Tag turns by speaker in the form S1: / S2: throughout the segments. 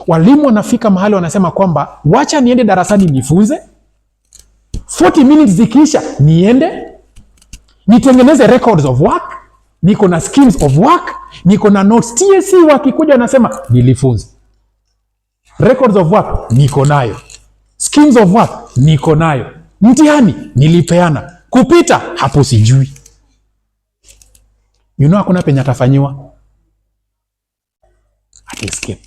S1: Walimu wanafika mahali wanasema kwamba wacha niende darasani nifunze, 40 minutes zikiisha niende nitengeneze records of work, niko na schemes of work, niko na notes. TSC wakikuja wanasema nilifunza. Records of work niko nayo, schemes of work niko nayo, mtihani nilipeana, kupita hapo sijui. You know hakuna penye atafanyiwa, at escape.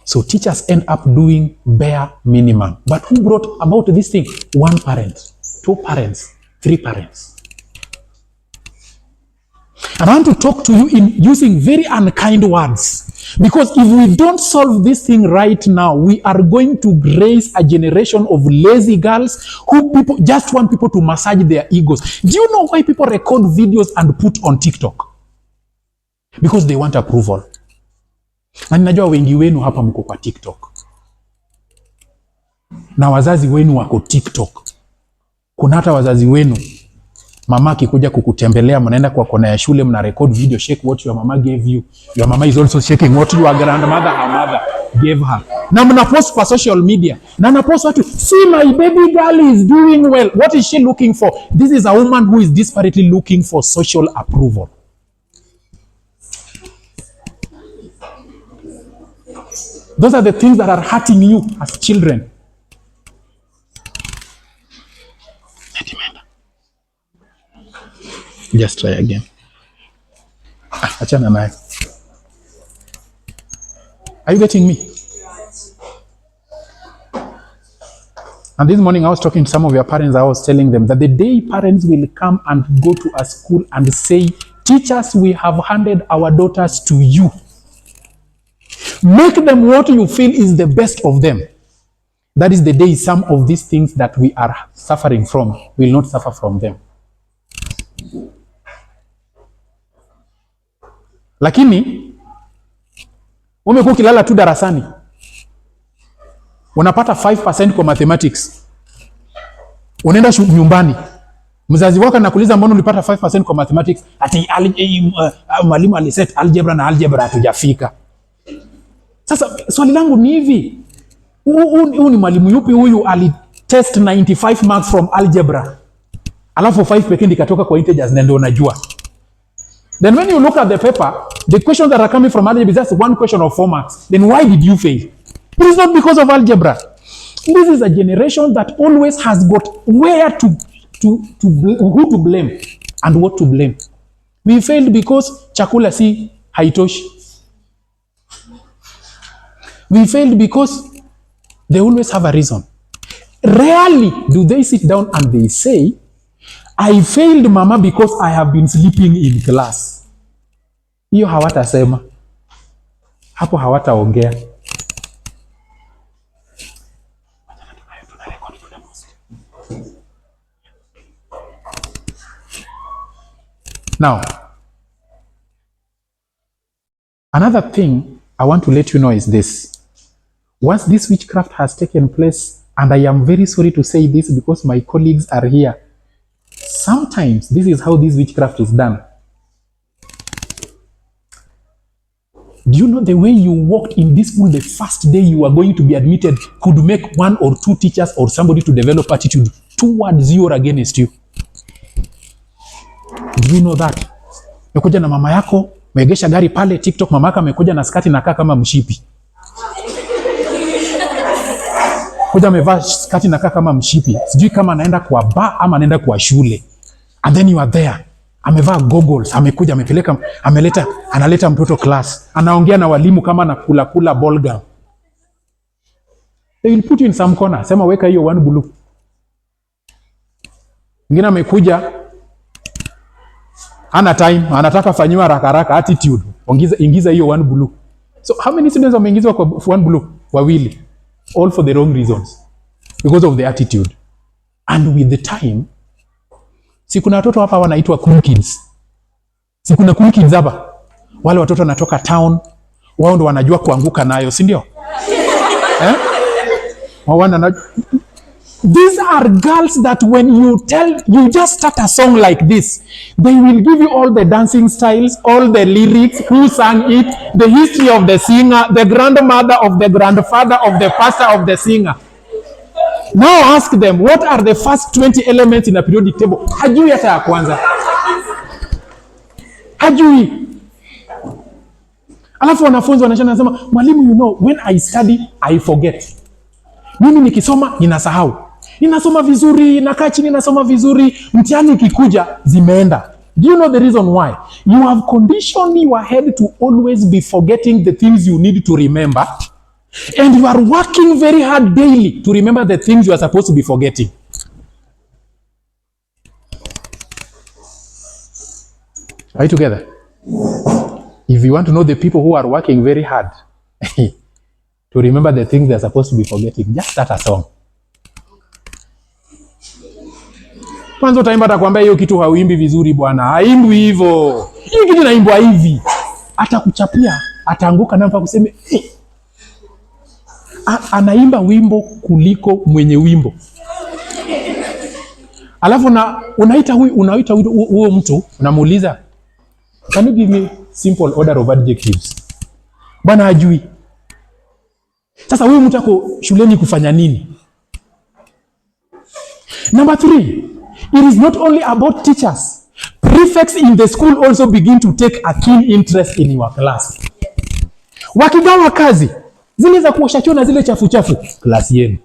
S1: So teachers end up doing bare minimum. But who brought about this thing? One parent, two parents, three parents. And I want to talk to you in using very unkind words. Because if we don't solve this thing right now, we are going to raise a generation of lazy girls who people just want people to massage their egos. Do you know why people record videos and put on TikTok? Because they want approval. Na ninajua wengi wenu hapa mko kwa TikTok. Na wazazi wenu wako TikTok. Kuna hata wazazi wenu, mama akikuja kukutembelea, mnaenda kwa kona ya shule, mna record video, shake what your mama gave you. Your mama is also shaking what your grandmother, her mother gave her. Na mna post kwa social media. Na na post watu, see my baby girl is doing well. What is she looking for? This is a woman who is desperately looking for social approval. Those are the things that are hurting you as children. Just try again. Achana naye. Are you getting me? Yes. And this morning I was talking to some of your parents. I was telling them that the day parents will come and go to a school and say, teachers, we have handed our daughters to you. Make them what you feel is the best of them. That is the day some of these things that we are suffering from will not suffer from them. Lakini umekuwa ukilala tu darasani, unapata 5% kwa mathematics, unaenda nyumbani, mzazi wako anakuuliza mbona ulipata 5% kwa mathematics? Ati mwalimu aliset algebra na algebra hatujafika. Sasa swali langu ni hivi, huyu ni mwalimu yupi huyu alitest 95 marks from algebra, alafu 5 pekee ikatoka kwa integers na ndio unajua? Then when you look at the paper, the questions that are coming from algebra is just one question of 4 marks. Then why did you fail? It is not because of algebra. This is a generation that always has got where who to blame and what to blame. We failed because chakula si haitoshi. We failed because they always have a reason. Rarely do they sit down and they say, I failed mama because I have been sleeping in class. Hiyo hawatasema. Hapo hawataongea. Now, another thing I want to let you know is this. Once this witchcraft has taken place, and I am very sorry to say this because my colleagues are here, sometimes this is how this witchcraft is done. Do you know the way you walked in this school the first day you were going to be admitted could make 1 or 2 teachers or somebody to develop attitude towards you or against you? Do you know that? Mekuja na mama yako, megesha gari pale TikTok, mama yako amekuja na skati na kaa kama mshipi. Kuja amevaa skati na kaa kama mshipi. Sijui kama anaenda kwa bar ama anaenda kwa shule. And then you are there. Amevaa goggles, amekuja, amepeleka, analeta mtoto class. Anaongea na walimu kama anakula ball gum. They will put you in some corner. Sema weka hiyo 1 blue. Mwingine amekuja, hana time, anataka fanyiwa haraka attitude. Ingiza hiyo 1 blue. So how many students wameingizwa kwa 1 blue? Wawili. All for the wrong reasons. Because of the attitude. And with the time, si kuna watoto hapa wanaitwa cool kids. Si kuna cool kids hapa. Wale watoto wanatoka town, wao ndo wanajua kuanguka nayo, si ndio? These are girls that when you just start a song like this, they will give you all the dancing styles, all the lyrics, who sang it, the history of the singer, the grandmother of the grandfather of the pastor of the singer. Now ask them, what are the first 20 elements in a periodic table? Hajui hata ya kwanza. Hajui. Alafu wanafunzi wanasema, mwalimu, you know, when I study, I forget. Mimi nikisoma, ninasahau. Ninasoma vizuri, nakaa chini nasoma vizuri, mtihani ukikuja, zimeenda. Do you know the reason why? You have conditioned your head to always be forgetting the things you need to remember. And you are working very hard daily to remember the things you are supposed to be forgetting. Are you together? If you want to know the people who are working very hard to remember the things they are supposed to be forgetting, just start a song. Kwanza utaimba atakwambia hiyo kitu hauimbi vizuri bwana. Haimbwi hivyo. Hiyo kitu inaimbwa hivi. Atakuchapia, ataanguka na kusema anaimba wimbo kuliko mwenye wimbo. Alafu unaita huyo mtu, unamuuliza, can you give me simple order of adjectives? Bwana hajui. Sasa huyo mtu ako shuleni kufanya nini? Number 3, it is not only about teachers. Prefects in the school also begin to take a keen interest in your class. Wakigawa kazi, zile za kuosha choo na zile chafu chafu, klasi yenu.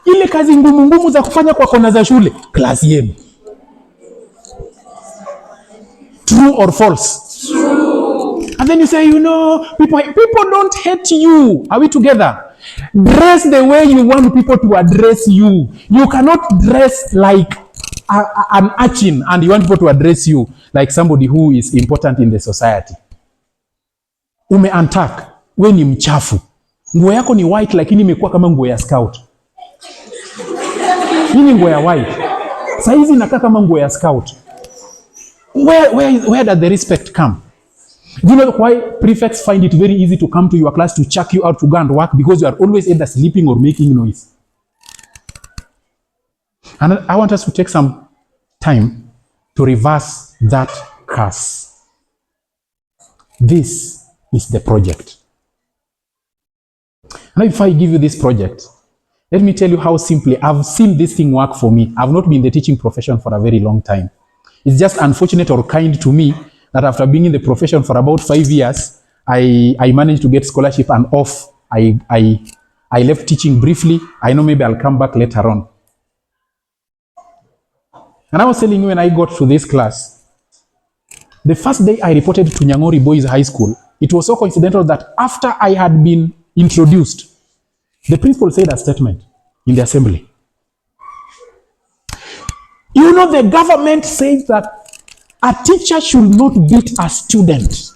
S1: Ile kazi ngumu ngumu za kufanya kwa kona za shule, klasi yenu. True or false? True. And then you say, you know, people don't hate you. Are we together? Dress the way you want people to address you. You cannot dress like an urchin and you want people to address you like somebody who is important in the society. Umeantak, we ni mchafu. Nguo yako ni white lakini imekuwa kama nguo ya scout. Hii ni nguo ya white. Saizi inakaa kama nguo ya scout. Where does the respect come? Do you know why prefects find it very easy to come to your class to chuck you out to go and work? Because you are always either sleeping or making noise. And I want us to take some time to reverse that curse. This is the project. Now, if I give you this project, let me tell you how simply I've seen this thing work for me. I've not been in the teaching profession for a very long time. It's just unfortunate or kind to me that after being in the profession for about 5 years, I managed to get scholarship and off. I left teaching briefly. I know maybe I'll come back later on. And I was telling you when I got to this class, the first day I reported to Nyangori Boys High School, it was so coincidental that after I had been introduced, the principal said a statement in the assembly. You know, the government says that a teacher should not beat a student.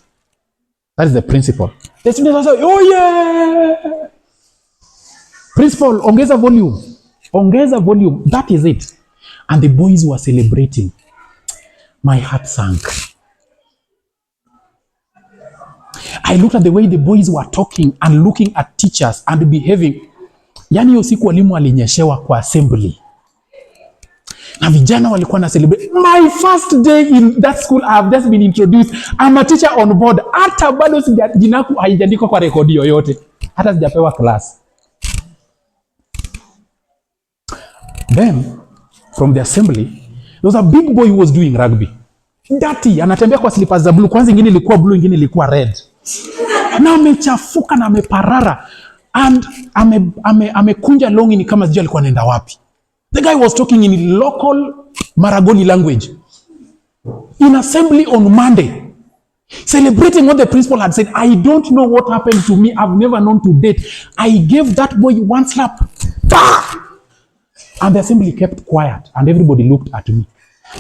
S1: That is the principal. The students say, oh yeah! Principal, ongeza volume. Ongeza volume. That is it. And the boys were celebrating. My heart sank. I looked at the way the boys were talking and looking at teachers and behaving. Yani hiyo siku walimu alinyeshewa kwa assembly. Na vijana walikuwa na celebrate. My first day in that school, I have just been introduced. I'm a teacher on board. Hata bado jinaku haijandikwa kwa rekodi yoyote. Hata sijapewa class. Then, from the assembly, there was a big boy who was doing rugby. Dirty, anatembea kwa slippers za blue. Kwanza ingine ilikuwa blue, ingine ilikuwa red. Na amechafuka na ameparara. And amekunja longi ni kama sijui alikuwa anaenda wapi. The guy was talking in local Maragoni language. In assembly on Monday. Celebrating what the principal had said. I don't know what happened to me. I've never known to date. I gave that boy one slap. Bah! And the assembly kept quiet. And everybody looked at me.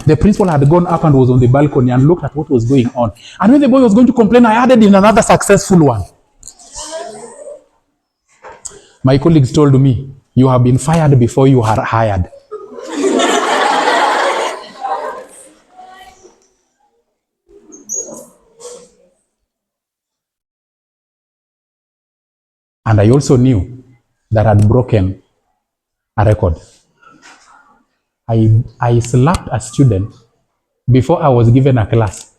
S1: The principal had gone up and was on the balcony and looked at what was going on. And when the boy was going to complain, I added in another successful one. My colleagues told me, you have been fired before you are hired. And I also knew that I had broken a record. I slapped a student before I was given a class.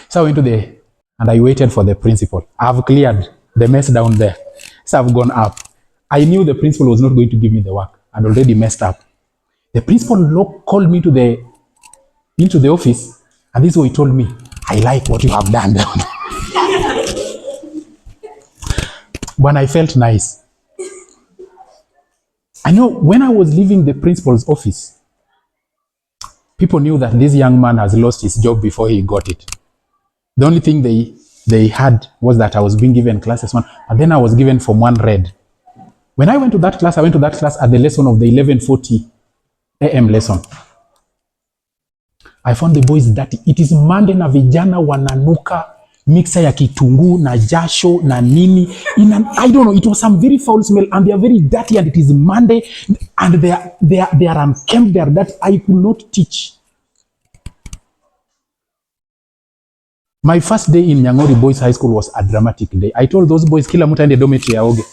S1: So I went and I waited for the principal. I've cleared the mess down there. So I've gone up. I knew the principal was not going to give me the work. I'd already messed up. The principal called me into the office, and this is what he told me. I like what you have done down there. But I felt nice. I know when I was leaving the principal's office, people knew that this young man has lost his job before he got it. The only thing they had was that I was being given classes one, and then I was given Form 1 Red. When I went to that class at the lesson of the 11:40 a.m. lesson. I found the boys dirty. It is Monday na vijana wananuka mixer ya kitunguu na jasho na nini. I don't know, it was some very foul smell, and they are very dirty, and it is Monday, and they are unkempt, they are dirty. I could not teach. My first day in Nyang'ori Boys High School was a dramatic day. I told those boys, kila mtu aende dormitory aoge.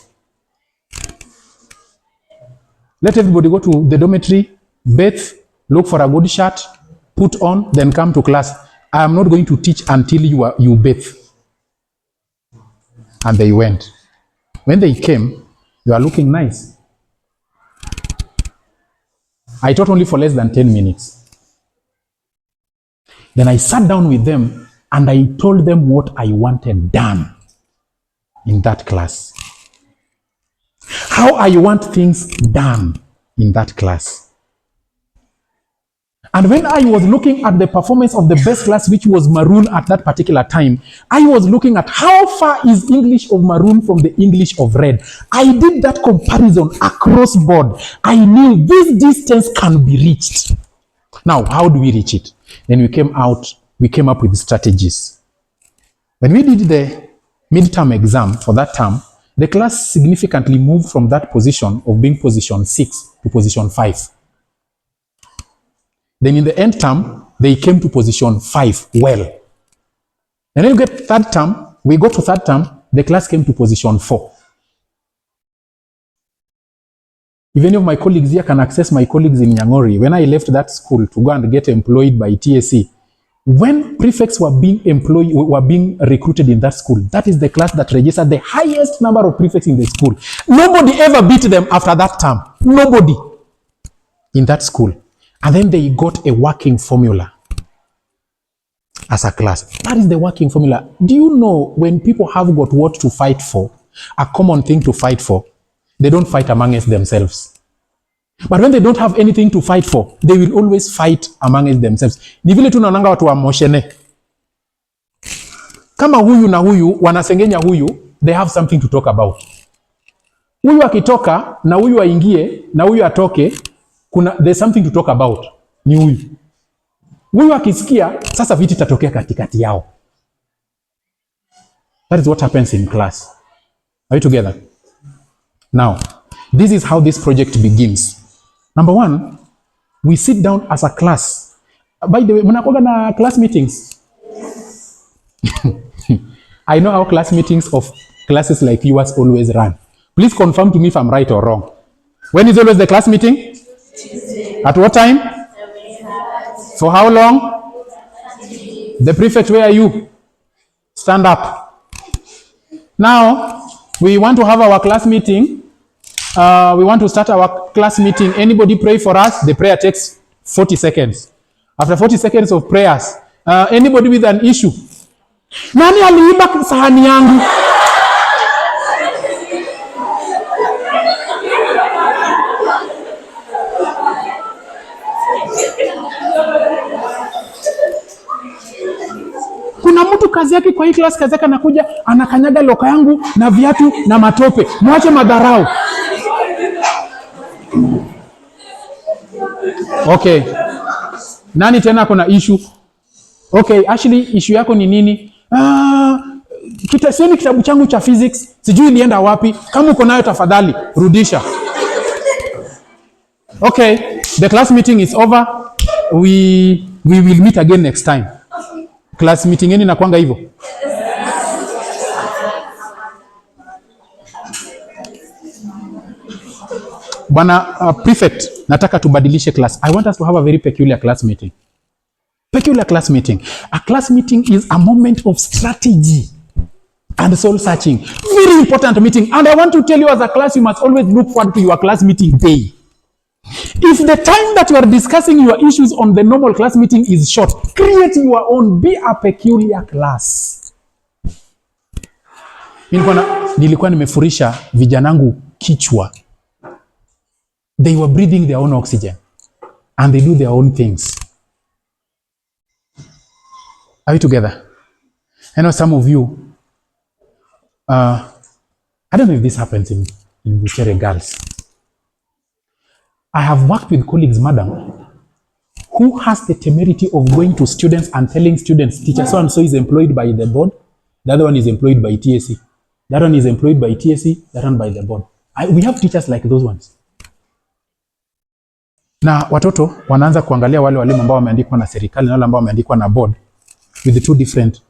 S1: Let everybody go to the dormitory, bathe, look for a good shirt, put on, then come to class. I am not going to teach until you bathe. And they went. When they came, they were looking nice. I taught only for less than 10 minutes. Then I sat down with them and I told them what I wanted done in that class. How I want things done in that class. And when I was looking at the performance of the best class, which was Maroon at that particular time, I was looking at how far is English of Maroon from the English of Red. I did that comparison across board. I knew this distance can be reached. Now, how do we reach it? Then we came up with strategies. When we did the midterm exam for that term, the class significantly moved from that position of being position 6 to position 5. Then in the end term, they came to position 5 well. And then we got to third term, the class came to position 4. If any of my colleagues here can access my colleagues in Nyang'ori, when I left that school to go and get employed by TSC, when prefects were being recruited in that school, that is the class that registered the highest number of prefects in the school. Nobody ever beat them after that term. Nobody in that school. And then they got a working formula as a class. That is the working formula. Do you know when people have got what to fight for, a common thing to fight for, they don't fight amongst themselves. But when they don't have anything to fight for, they will always fight amongst themselves. Ni vile tu naonanga watu wa moshene. Kama huyu na huyu wanasengenya huyu, they have something to talk about. Huyu akitoka na huyu aingie na huyu atoke, there's something to talk about. Ni huyu. Huyu akisikia, sasa viti tatokea katikati yao. That is what happens in class. Are you together? Now, this is how this project begins. Number 1, we sit down as a class. By the way, mnakuwa na class meetings? I know how class meetings of classes like yours always run. Please confirm to me if I'm right or wrong. When is always the class meeting? Tuesday. At what time? For how long? The prefect, where are you? Stand up. Now, we want to have our class meeting. We want to start our class meeting. Anybody pray for us? The prayer takes 40 seconds. After 40 seconds of prayers, anybody with an issue? Nani aliiba sahani yangu? Kuna mtu kazi yake kwa hii class, kazi yake anakuja anakanyaga loka yangu na viatu na matope. Mwache madharau. Okay. Nani tena kuna issue? Okay, actually issue yako ni nini? Sioni kitabu changu cha physics, sijui nienda wapi. Kama uko nayo tafadhali rudisha. Okay, the class meeting is over. We will meet again next time. Class meeting yenu inakuanga hivyo? Bwana prefect, nataka tubadilishe class. I want us to have a very peculiar class meeting. Peculiar class meeting. A class meeting is a moment of strategy and soul searching. Very important meeting. And I want to tell you, as a class, you must always look forward to your class meeting day. If the time that you are discussing your issues on the normal class meeting is short, create your own. Be a peculiar class. Nilikuwa nimefurisha vijanangu kichwa. They were breathing their own oxygen and they do their own things. Are we together? I know some of you, I don't know if this happens in Buchere girls. I have worked with colleagues, madam, who has the temerity of going to students and telling students, teacher so and so is employed by the board, the other one is employed by TSC, that one is employed by TSC, that one by the board. We have teachers like those ones. Na watoto wanaanza kuangalia wale walimu ambao wameandikwa na serikali na wale ambao wameandikwa na board with the two different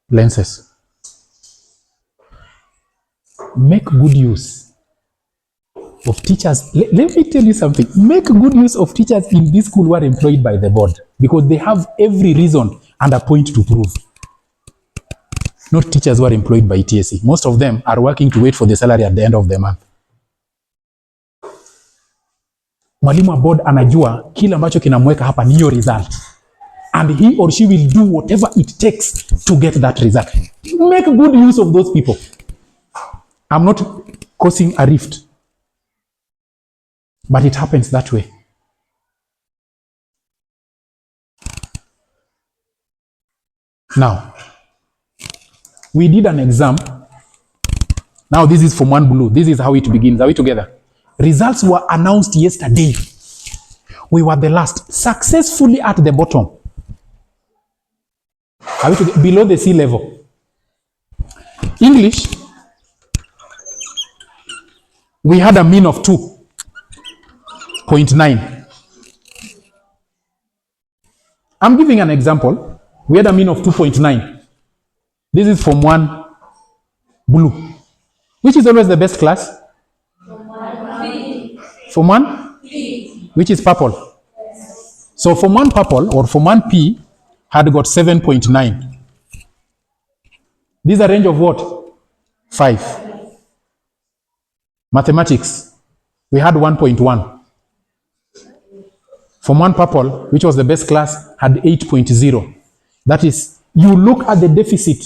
S1: lenses. Make good use of teachers. Let me tell you something. Make good use of teachers in this school who are employed by the board, because they have every reason and a point to prove. Not teachers who are employed by TSC. Most of them are working to wait for the salary at the end of the month. Mwalimu wa board anajua kila ambacho kinamweka hapa ni hiyo result. And he or she will do whatever it takes to get that result. Make good use of those people. I'm not causing a rift, but it happens that way. Now, we did an exam. Now this is from 1 blue. This is how it begins. Are we together? Results were announced yesterday. We were the last, successfully at the bottom. Are we together? Below the sea level. English, we had a mean of 2.9. I'm giving an example. We had a mean of 2.9. This is from 1 blue. Which is always the best class? From 1? P. Which is purple? Yes. So from 1 purple or from 1 P had got 7.9. This is a range of what? 5. Mathematics, we had 1.1. From 1 purple, which was the best class, had 8.0. That is, you look at the deficit.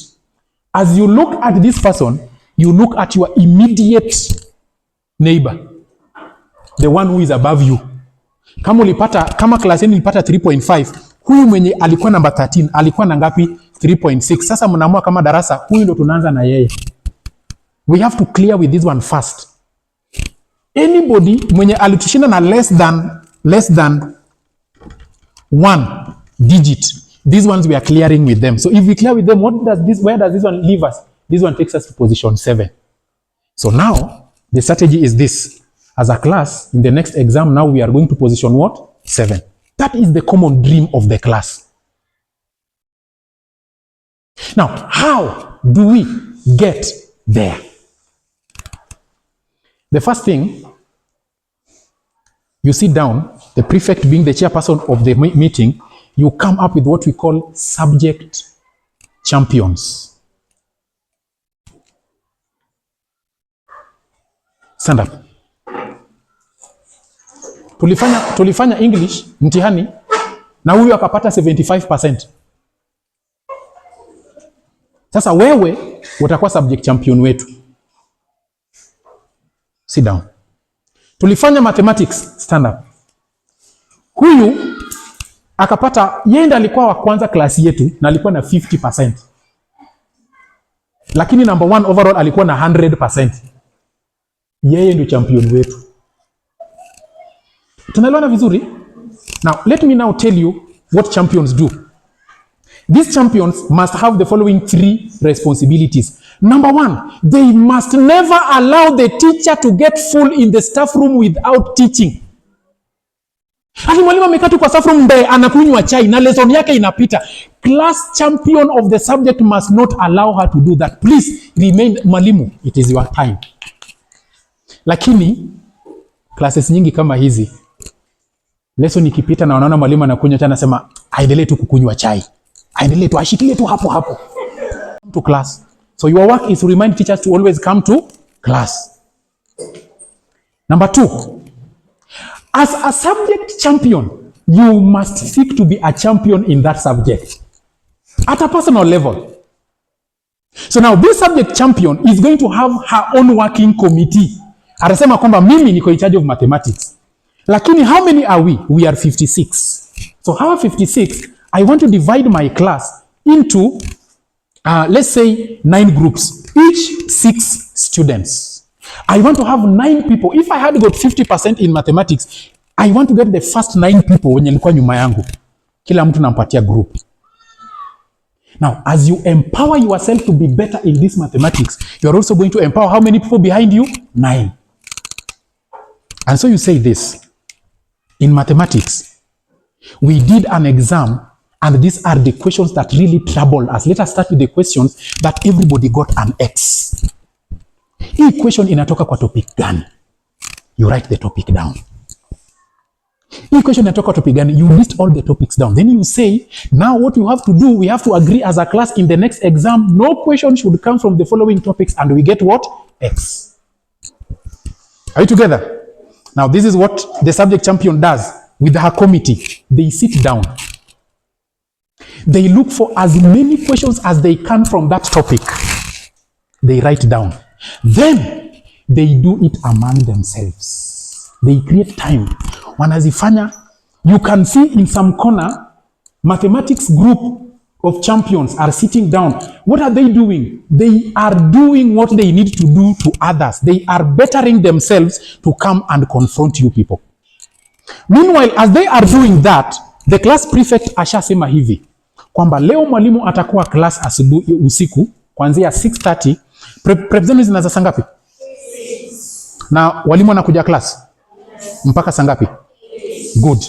S1: As you look at this person, you look at your immediate neighbor, the one who is above you. Kama class yenu ilipata 3.5, huyu mwenye alikuwa number 13, alikuwa na ngapi? 3.6. Sasa mnaamua kama darasa, huyu ndo tunaanza na yeye. We have to clear with this one first. Anybody mwenye alitushinda na less than 1 digit, these ones we are clearing with them. So if we clear with them, where does this one leave us? This one takes us to position 7. So now the strategy is this. As a class, in the next exam, now we are going to position what? 7. That is the common dream of the class. Now, how do we get there? The first thing, you sit down, the prefect being the chairperson of the meeting, you come up with what we call subject champions. Stand up. Tulifanya English mtihani na huyu akapata 75%. Sasa wewe utakuwa subject champion wetu. Sit down. Tulifanya mathematics, stand up. Huyu akapata, yeye ndiye alikuwa wa kwanza klasi yetu na alikuwa na 50%. Lakini number 1 overall alikuwa na 100%. Yeye ndio champion wetu. Tunaelewana vizuri? Now, let me now tell you what champions do. These champions must have the following 3 responsibilities. Number 1, they must never allow the teacher to get full in the staff room without teaching. Hadi mwalimu amekaa tu kwa staff room mbele anakunywa chai na lesson yake inapita. Class champion of the subject must not allow her to do that. Please remain mwalimu, it is your time. Lakini classes nyingi kama hizi, lesson ikipita na wanaona mwalimu anakunywa chai, anasema aendelee tu kukunywa chai, aendelee tu, ashikilie tu hapo hapo to class. So your work is to remind teachers to always come to class. Number 2, as a subject champion, you must seek to be a champion in that subject at a personal level. So now this subject champion is going to have her own working committee. Atasema kwamba mimi niko in charge of mathematics. Lakini how many are we? We are 56. So how 56? I want to divide my class into let's say 9 groups, each 6 students. I want to have 9 people. If I had got 50% in mathematics, I want to get the first 9 people wenye nilikuwa nyuma yangu. Kila mtu nampatia group. Now, as you empower yourself to be better in this mathematics, you are also going to empower how many people behind you? 9. And so you say this, in mathematics, we did an exam, and these are the questions that really troubled us. Let us start with the questions that everybody got an X. Hii question inatoka kwa topic gani? You write the topic down. Hii question inatoka kwa topic gani? You list all the topics down. Then you say, now what you have to do, we have to agree as a class in the next exam, no question should come from the following topics, and we get what? X. Are you together? Now this is what the subject champion does with her committee. They sit down. They look for as many questions as they can from that topic. They write down. Then they do it among themselves. They create time. Wanazifanya. You can see in some corner, mathematics group of champions are sitting down. What are they doing? They are doing what they need to do to others. They are bettering themselves to come and confront you people. Meanwhile, as they are doing that, the class prefect ashasema hivi kwamba leo mwalimu atakuwa class asubuhi usiku kuanzia 6:30. Prep zenu zinaanza saa ngapi? Na walimu anakuja class mpaka saa ngapi? Good.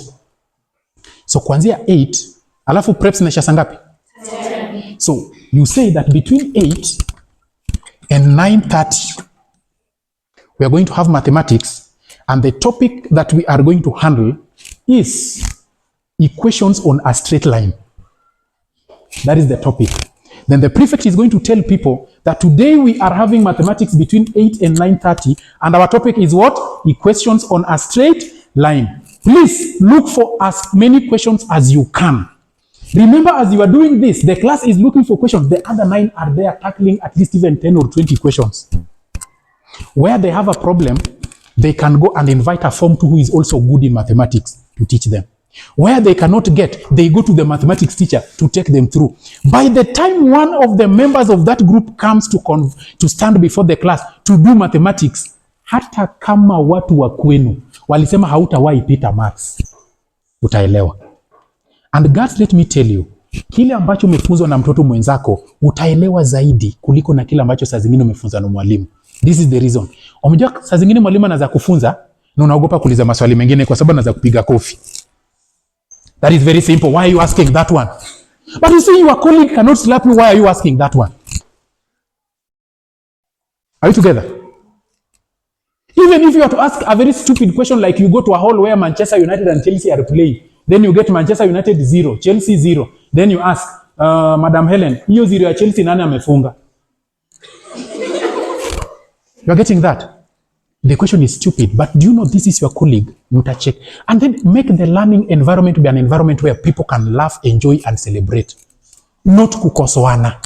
S1: So kuanzia 8, alafu preps zinaisha saa ngapi? 10. So you say that between 8 and 9:30 we are going to have mathematics, and the topic that we are going to handle is equations on a straight line. That is the topic. Then the prefect is going to tell people that today we are having mathematics between 8 and 9:30, and our topic is what? Equations on a straight line. Please look for as many questions as you can. Remember, as you are doing this, the class is looking for questions. The other 9 are there tackling at least even 10 or 20 questions. Where they have a problem, they can go and invite a Form 2 who is also good in mathematics to teach them. Where they cannot get, they go to the mathematics teacher to take them through. By the time one of the members of that group comes to stand before the class to do mathematics, hata kama watu wa kwenu walisema hautawahi pita maths, utaelewa. And guys, let me tell you, kile ambacho umefunzwa na mtoto mwenzako utaelewa zaidi kuliko na kile ambacho saa zingine umefunzwa na mwalimu. This is the reason. Umejua saa zingine mwalimu anaanza kufunza na unaogopa kuuliza maswali mengine kwa sababu anaanza kupiga kofi. That is very simple. Why are you asking that one? But you see, your colleague cannot slap you. Why are you asking that one? Are you together? Even if you are to ask a very stupid question, like you go to a hall where Manchester United and Chelsea are playing, then you get Manchester United 0, Chelsea 0. Then you ask, Madam Helen, hiyo 0 ya Chelsea nani amefunga? You are getting that? The question is stupid, but do you know this is your colleague? Muta check. And then make the learning environment be an environment where people can laugh, enjoy, and celebrate. Not kukosoana.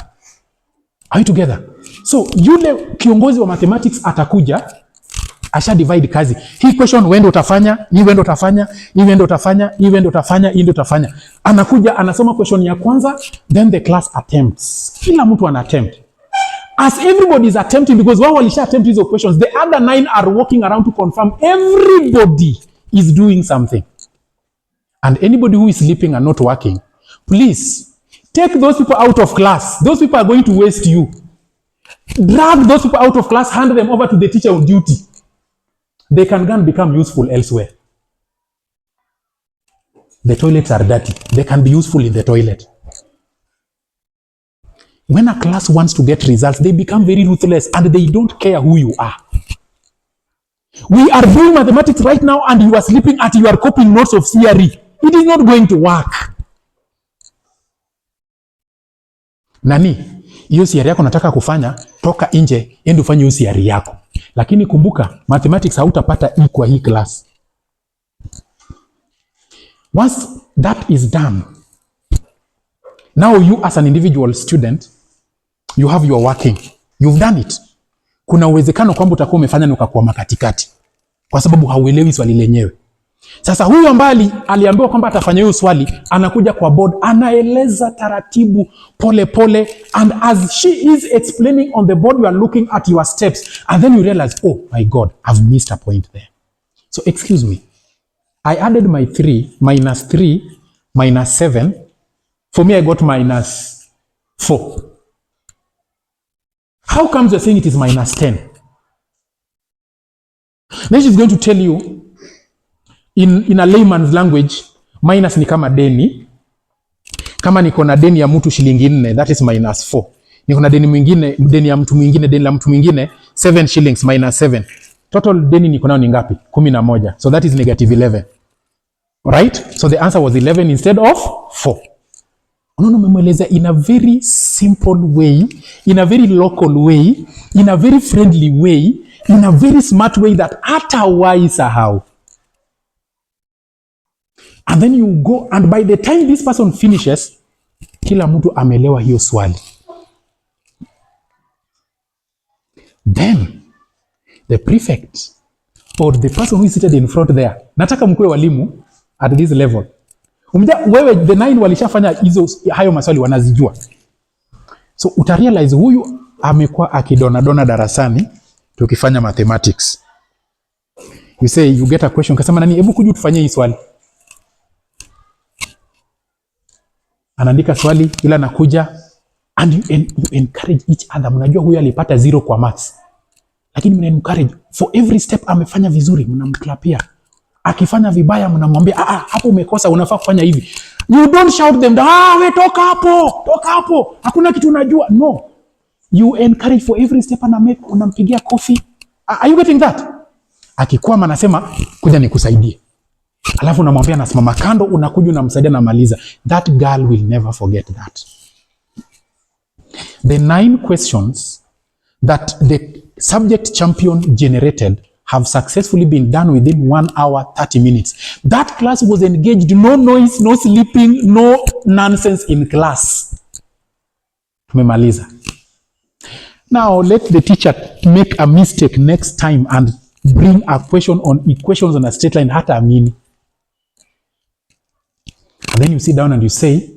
S1: Are you together? So, yule kiongozi wa mathematics atakuja, asha divide kazi. Hii question wendo utafanya, hii wendo utafanya, hii wendo utafanya, hii wendo utafanya, hii wendo utafanya. Anakuja, anasoma question ya kwanza, then the class attempts. Kila mtu ana attempt. As everybody is attempting, because wao walisha attempt hizo questions, the other 9 are walking around to confirm everybody is doing something. And anybody who is sleeping and not working, please take those people out of class. Those people are going to waste you. Drag those people out of class, hand them over to the teacher on duty. They can go and become useful elsewhere. The toilets are dirty. They can be useful in the toilet. When a class wants to get results, they become very ruthless and they don't care who you are. We are doing mathematics right now and you are sleeping at your copying notes of theory. It is not going to work. Nani, hiyo theory yako nataka kufanya, toka nje, ende ufanye hiyo theory yako. Lakini kumbuka, mathematics hautapata E kwa hii class. Once that is done, now you as an individual student, you have your working. You've done it. Kuna uwezekano kwamba utakuwa umefanya na ukakwama katikati, kwa sababu hauelewi swali lenyewe. Sasa huyu ambaye aliambiwa kwamba atafanya hiyo swali, anakuja kwa board, anaeleza taratibu, pole pole, and as she is explaining on the board, you are looking at your steps, and then you realize, oh my God, I've missed a point there. So excuse me, I added my 3, minus 7. For me, I got minus 4. How comes you're saying it is minus 10? Then she's going to tell you, in a layman's language, minus ni kama deni. Kama niko na deni ya mtu shilingi 4, that is minus 4. Niko na deni mwingine, deni ya mtu mwingine, deni la mtu mwingine, 7 shillings, minus 7. Total deni niko nayo ni ngapi? 11. So that is negative 11. Right? So the answer was 11 instead of 4. Unaona, umemweleza in a very simple way, in a very local way, in a very friendly way, in a very smart way that hatawaisahau. And then you go, and by the time this person finishes, kila mtu amelewa hiyo swali. Then the prefect or the person who is seated in front there, nataka mkue walimu at this level. Wewe the 9 walishafanya hayo maswali, wanazijua. So utarealize huyu amekuwa akidona darasani tukifanya mathematics. You say you get a question, kasema nani, hebu kuja tufanye hii swali. Anaandika swali, ila anakuja, and you encourage each other. Mnajua huyu alipata 0 kwa maths, lakini mna encourage for every step amefanya vizuri, mnamklapia. Akifanya vibaya mnamwambia hapo umekosa, unafaa kufanya hivi. You don't shout them down, we toka hapo, hakuna kitu unajua. No, you encourage for every step, unampigia coffee. Are you getting that? Akikwama anasema kuja nikusaidie, alafu unamwambia anasimama kando, unakuja unamsaidia na maliza. That girl will never forget that. The 9 questions that the subject champion generated have successfully been done within 1 hour 30 minutes. That class was engaged, no noise, no sleeping, no nonsense in class. Tumemaliza. Now let the teacher make a mistake next time and bring a question on equations on a straight line, hata amini. And then you sit down and you say,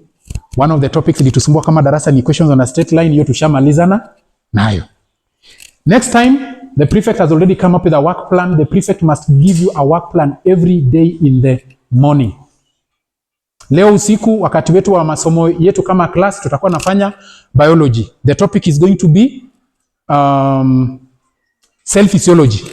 S1: one of the topics ilitusumbua kama darasa ni equations on a straight line, hiyo tushamalizana nayo. Next time, the prefect has already come up with a work plan. The prefect must give you a work plan every day in the morning. Leo usiku, wakati wetu wa masomo yetu kama class, tutakuwa nafanya biology. The topic is going to be cell physiology.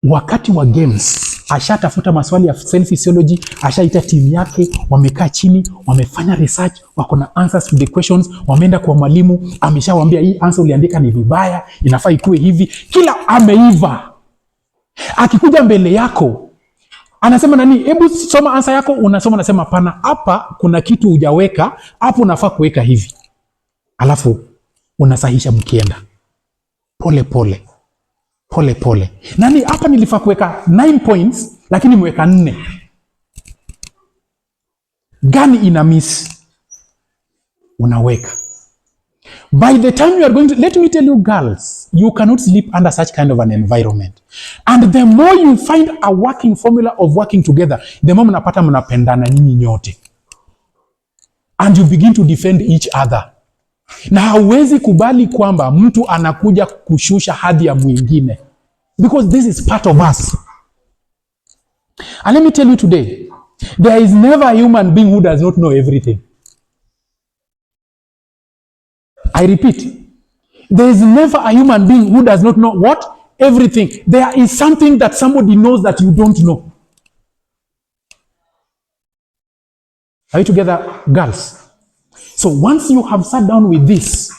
S1: Wakati wa games, ashatafuta maswali ya cell physiology, ashaita timu yake, wamekaa chini, wamefanya research, wako na answers to the questions, wameenda kwa mwalimu, ameshawaambia hii answer uliandika ni vibaya, inafaa ikuwe hivi, kila ameiva. Akikuja mbele yako, anasema nani, hebu soma answer yako, unasoma nasema hapana, hapa kuna kitu hujaweka, hapo unafaa kuweka hivi. Alafu unasahisha mkienda. Pole pole. Nani, hapa nilifaa kuweka 9 points, lakini mweka 4. Gani ina miss? Unaweka. By the time you are going to, let me tell you girls, you cannot sleep under such kind of an environment. And the more you find a working formula of working together, the more mnapata mnapendana nyinyi nyote. And you begin to defend each other. Na hauwezi kubali kwamba mtu anakuja kushusha hadhi ya mwingine. Because this is part of us. And let me tell you today, there is never a human being who does not know everything. I repeat, there is never a human being who does not know what? Everything. There is something that somebody knows that you don't know. Are you together, girls? So once you have sat down with this,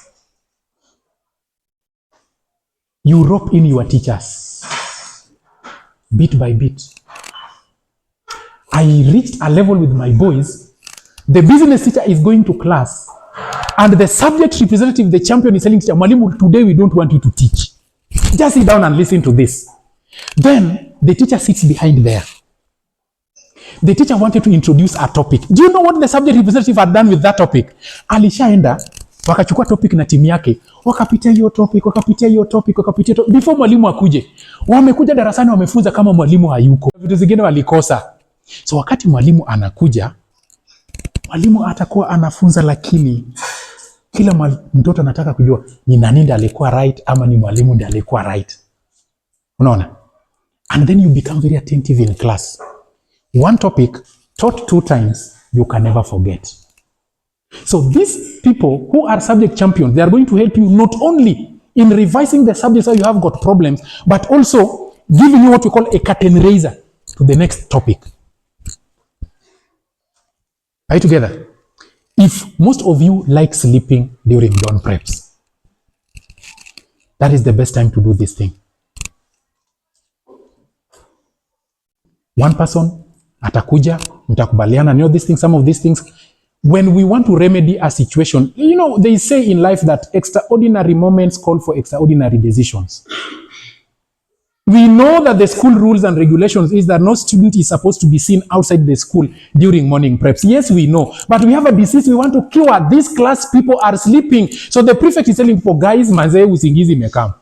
S1: You rope in your teachers bit by bit. I reached a level with my boys. The business teacher is going to class, and the subject representative, the champion, is telling teacher, Mwalimu, today we don't want you to teach. Just sit down and listen to this. Then the teacher sits behind there. The teacher wanted to introduce a topic. Do you know what the subject representative had done with that topic? Alishaenda, wakachukua topic na timu yake, wakapitia hiyo topic. Before mwalimu akuje, wamekuja darasani wamefunza kama mwalimu hayuko. Vitu zingine walikosa. So wakati mwalimu anakuja, mwalimu atakuwa anafunza, lakini kila mtoto anataka kujua ni nani ndiye alikuwa right ama ni mwalimu ndiye alikuwa right. Unaona? And then you become very attentive in class. One topic taught 2 times, you can never forget. So these people who are subject champions, they are going to help you not only in revising the subjects where you have got problems, but also giving you what we call a curtain raiser to the next topic. Are you together? If most of you like sleeping during dawn preps, that is the best time to do this thing. One person atakuja, mtakubaliana, know these things, some of these things. When we want to remedy a situation, you know, they say in life that extraordinary moments call for extraordinary decisions. We know that the school rules and regulations is that no student is supposed to be seen outside the school during morning preps. Yes, we know. But we have a disease we want to cure. This class people are sleeping. So the prefect is telling people, guys, manze usingizi mekam.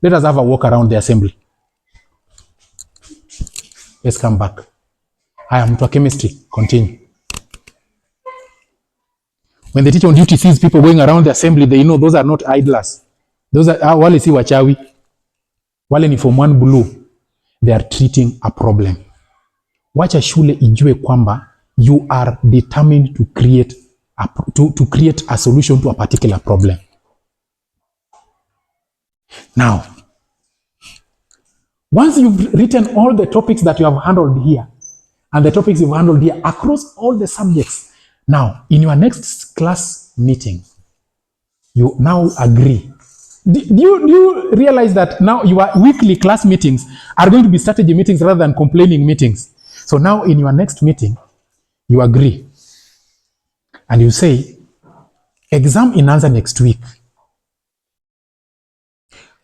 S1: Let us have a walk around the assembly. Let's come back. Haya, mtu wa chemistry, continue. When the teacher on duty sees people going around the assembly, they know those are not idlers. Those are wale si wachawi. Wale ni form 1 blue. They are treating a problem. Wacha shule ijue kwamba you are determined to create a solution to a particular problem. Now, once you've written all the topics that you have handled here, and the topics you've handled here across all the subjects, now, in your next class meeting, you now agree. Do you realize that now your weekly class meetings are going to be strategy meetings rather than complaining meetings? So now in your next meeting, you agree. And you say, exam inaanza next week.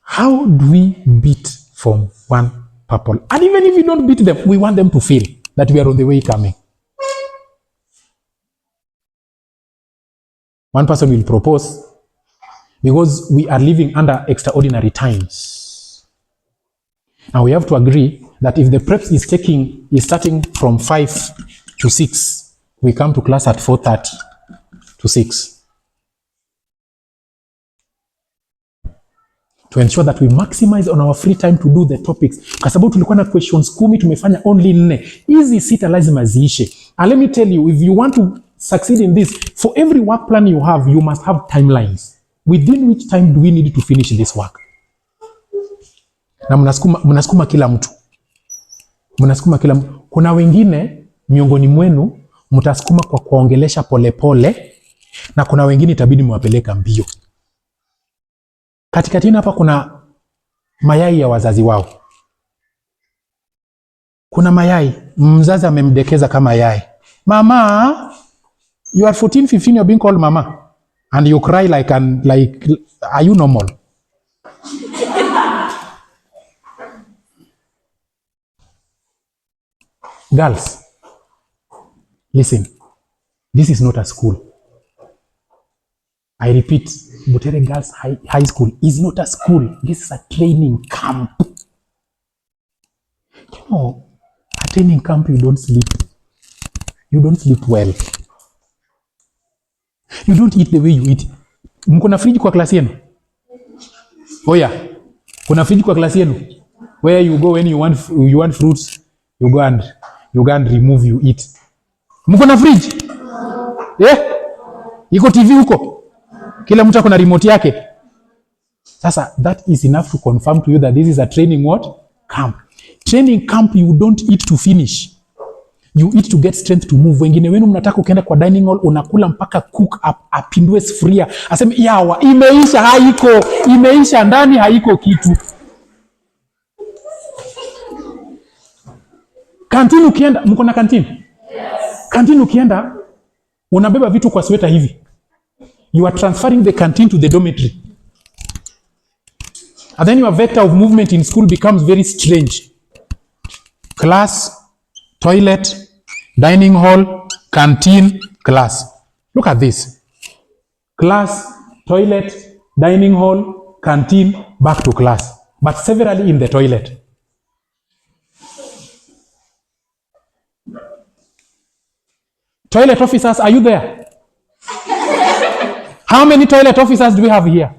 S1: How do we beat Form 1 purple? And even if we don't beat them, we want them to feel that we are on the way coming. One person will propose, because we are living under extraordinary times. Now we have to agree that if the preps is starting from 5 to 6, we come to class at 4:30 to 6. To ensure that we maximize on our free time to do the topics. Kwa sababu tulikuwa na questions 10, tumefanya only 4. Hizi sita lazima ziishe. And let me tell you, if you want to succeed in this, for every work plan you have, you must have timelines. Within which time do we need to finish this work? Na mnasukuma kila mtu. Kuna wengine miongoni mwenu mtasukuma kwa kuongelesha polepole, na kuna wengine itabidi mwapeleka mbio. Katikati hapa kuna mayai ya wazazi wao. Kuna mayai, mzazi amemdekeza kama yai. Mama, you are 14, 15, you're being called mama. And you cry like, are you normal? Girls, listen, this is not a school. I repeat, Butere Girls High School is not a school. This is a training camp. You know, a training camp, you don't sleep. You don't sleep well. You don't eat the way you eat. Mkona fridge kwa klasi yenu? Oya, kuna fridge kwa klasi yenu? Where you go when you want fruits, you go and remove, you eat. Mkona fridge? Iko TV huko? Kila mtu akona remote yake. Sasa, that is enough to confirm to you that this is a training what? Camp. Training camp, you don't eat to finish. You eat to get strength to move. Wengine wenu mnataka ukienda kwa dining hall unakula mpaka cook apindue sufuria. Aseme yawa imeisha, haiko. Imeisha ndani, haiko kitu. Kantin ukienda, mko na kantin? Yes. Kantin ukienda unabeba vitu kwa sweta hivi. You are transferring the canteen to the dormitory. And then your vector of movement in school becomes very strange. Class, toilet, dining hall, canteen, class. Look at this. Class, toilet, dining hall, canteen, back to class. But severally in the toilet. Toilet officers, are you there? How many toilet officers do we have here?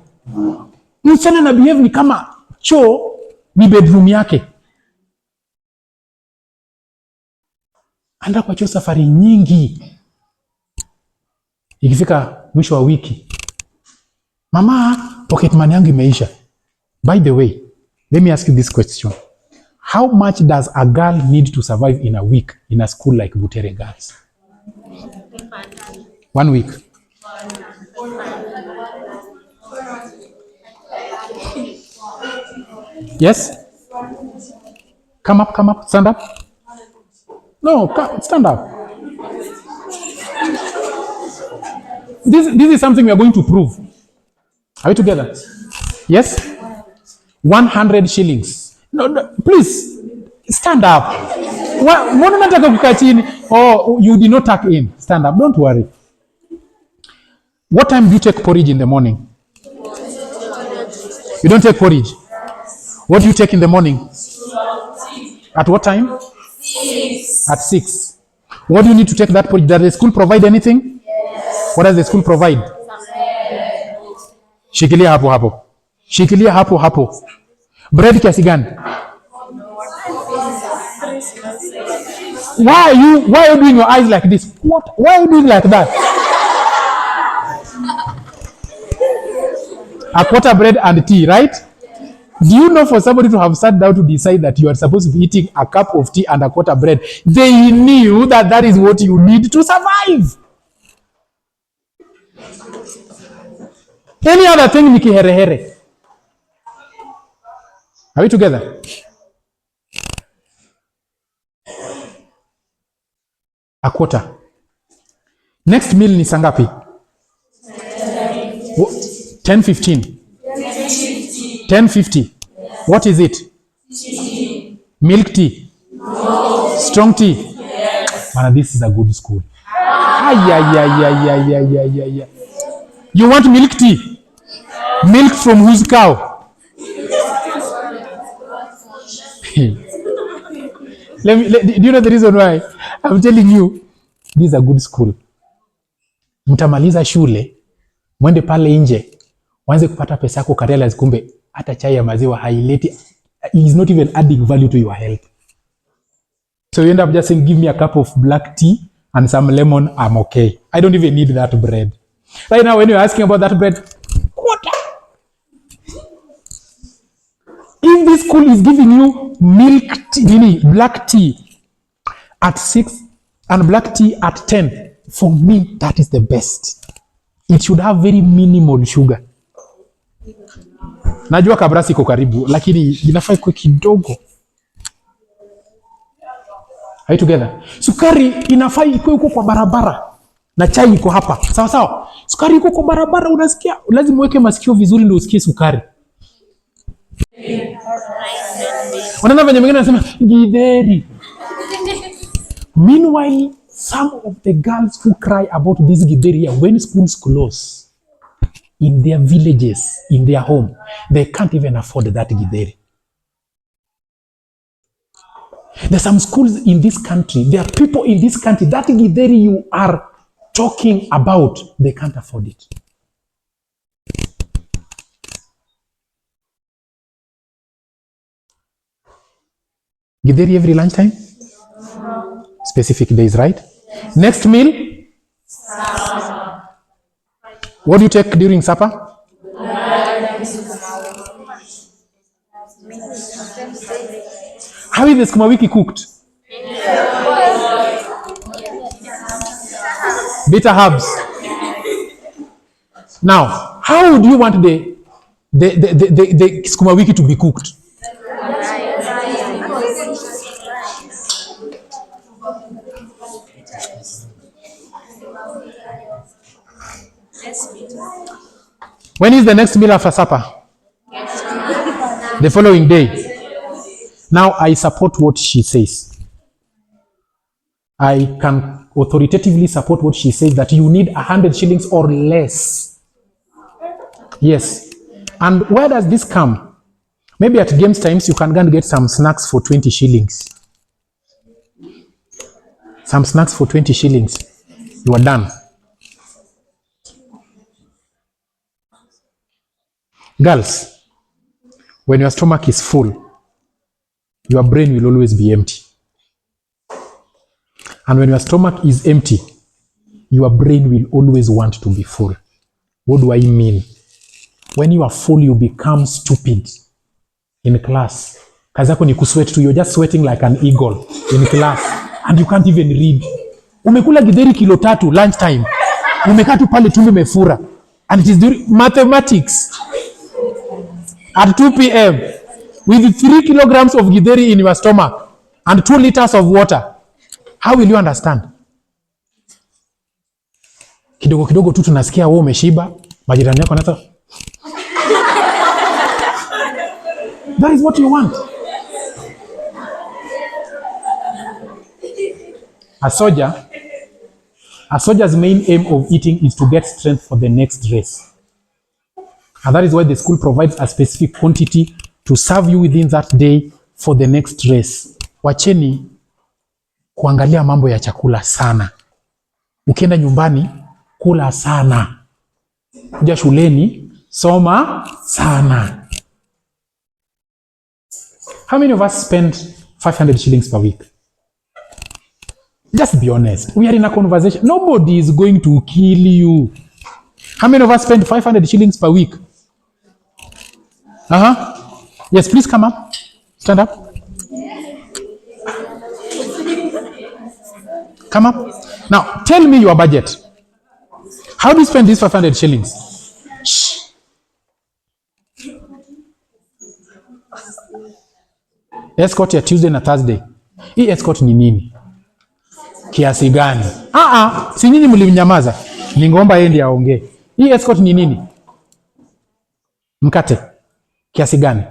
S1: Msichana na behave ni kama choo ni bedroom yake. Anda kwa choo safari nyingi. Ikifika mwisho wa wiki, mama, pocket money yangu imeisha. By the way, let me ask you this question. How much does a girl need to survive in a week in a school like Butere Girls? 1 week. Yes? Come up, stand up. No, stand up. This is something we are going to prove. Are we together? Yes? 100 shillings. No, please, stand up. Mbona unataka kukaa chini? Oh, you did not tuck in. Stand up, don't worry. What time do you take porridge in the morning? You don't take porridge? What do you take in the morning? At what time? 6. At 6. What do you need to take that porridge? Does the school provide anything? Yes. What does the school provide? Shikilia hapo hapo. Shikilia hapo hapo. Bread kiasi gani? Why are you doing your eyes like this? What? Why are you doing like that? A quarter bread and tea, right? Do you know for somebody to have sat down to decide that you are supposed to be eating a cup of tea and a quarter bread, they knew that that is what you need to survive. Any other thing ni kiherehere. Are we together? A quarter. Next meal ni sangapi? 10:15. 10:50. What is it? Tea. Milk tea? No. Strong tea? Yes. Man, this is a good school. Ay. You want milk tea? Milk from whose cow? Do you know the reason why? I'm telling you, this is a good school. Mtamaliza shule, mwende pale nje, wanze kupata pesa yako karela zikumbe, hata chai ya maziwa haileti, it is not even adding value to your health. So you end up just saying, give me a cup of black tea and some lemon, I'm okay. I don't even need that bread. Right now, when you're asking about that bread, quarter. If this school is giving you milk tea, black tea at 6 and black tea at 10, for me, that is the best. It should have very minimal sugar. Najua kabrasi iko karibu, lakini inafaa ikuwe kidogo. Are you together? Sukari inafaa ikuwe huko kwa barabara na chai iko hapa. Sawa sawa? Sukari iko kwa barabara, unasikia? Lazima uweke masikio vizuri ndio usikie sukari. Wanaona venye mwingine anasema githeri. Meanwhile, some of the girls who cry about this githeri when schools close in their villages, in their home, they can't even afford that githeri. There's some schools in this country, there are people in this country, that githeri you are talking about, they can't afford it. Githeri every lunchtime? Specific days, right? Yes. Next meal? Supper. What do you take during supper? How is the sukuma wiki cooked? Bitter herbs. Now, how would you want the sukuma wiki to be cooked? When is the next meal after supper? The following day. Now, I support what she says. I can authoritatively support what she says, that you need 100 shillings or less. Yes. And where does this come? Maybe at games times you can go and get some snacks for 20 shillings. Some snacks for 20 shillings. You are done. Girls, when your stomach is full, your brain will always be empty. And when your stomach is empty, your brain will always want to be full. What do I mean? When you are full, you become stupid in class. Kazi yako ni kusweat tu. You're just sweating like an eagle in class. And you can't even read. Umekula githeri kilo 3 lunchtime. Umekaa tu pale tumbo imefura. And it is during mathematics. At 2 p.m. with 3 kilograms of githeri in your stomach and 2 liters of water. How will you understand? Kidogo kidogo tu tunasikia wewe umeshiba, majirani yako anataka. That is what you want. A soldier's main aim of eating is to get strength for the next race. And that is why the school provides a specific quantity to serve you within that day for the next race. Wacheni kuangalia mambo ya chakula sana. Ukienda nyumbani, kula sana. Kuja shuleni, soma sana. How many of us spend 500 shillings per week? Just be honest. We are in a conversation. Nobody is going to kill you. How many of us spend 500 shillings per week? Yes, please come up. Stand up. Come up. Now, tell me your budget. How do you spend these 500 shillings? Shh. Escort ya Tuesday na Thursday. Hii escort ni nini? Kiasi gani? Si nyinyi mlimnyamaza. Ningomba yeye ndiye aongee. Hii escort ni nini? Mkate. Kiasi gani?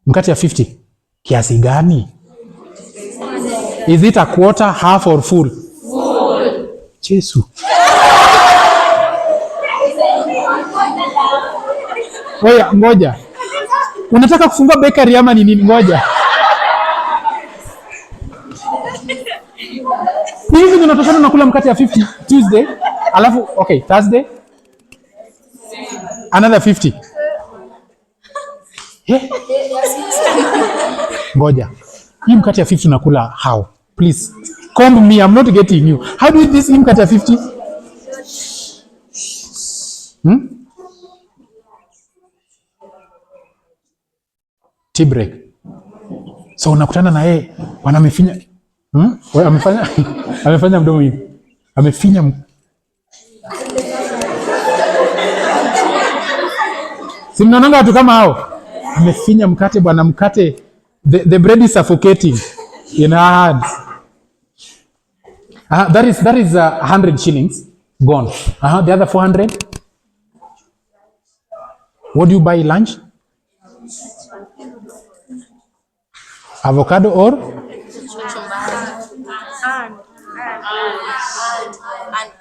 S1: Mkate ya 50. Kiasi gani? Is it a quarter, half or full? Full. Jesu. Oya, ngoja. Unataka kufungua bakery ama ni nini? Ngoja. Hivi unatoshana unakula mkate ya 50 Tuesday, alafu okay, Thursday another 50. Ngoja. Hii mkate ya 50 unakula how? Please. Comb me, I'm not getting you. How do you eat this mkate ya 50? Tea break. So unakutana na yeye, wanamefinya. Wewe amefanya mdomo hivi. Amefinya. Si mnaonanga watu kama hao? Amefinya mkate bwana, mkate. The bread is suffocating in her hands. That is 100 shillings gone. The other 400. What do you buy lunch? Avocado or?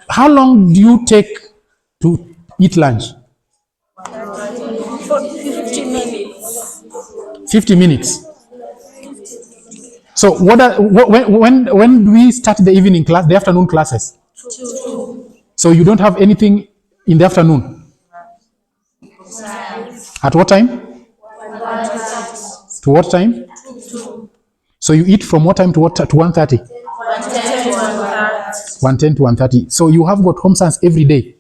S1: How long do you take to eat lunch?
S2: 50 minutes.
S1: 50 minutes. So when do we start the evening class, the afternoon classes?
S2: 2.
S1: So you don't have anything in the afternoon? At what time? 1:30. To what time?
S2: 2.
S1: So you eat from what time to what to 1:30?
S2: 1:10 to 1:30.
S1: 1:10 to 1:30. So you have got home science every day?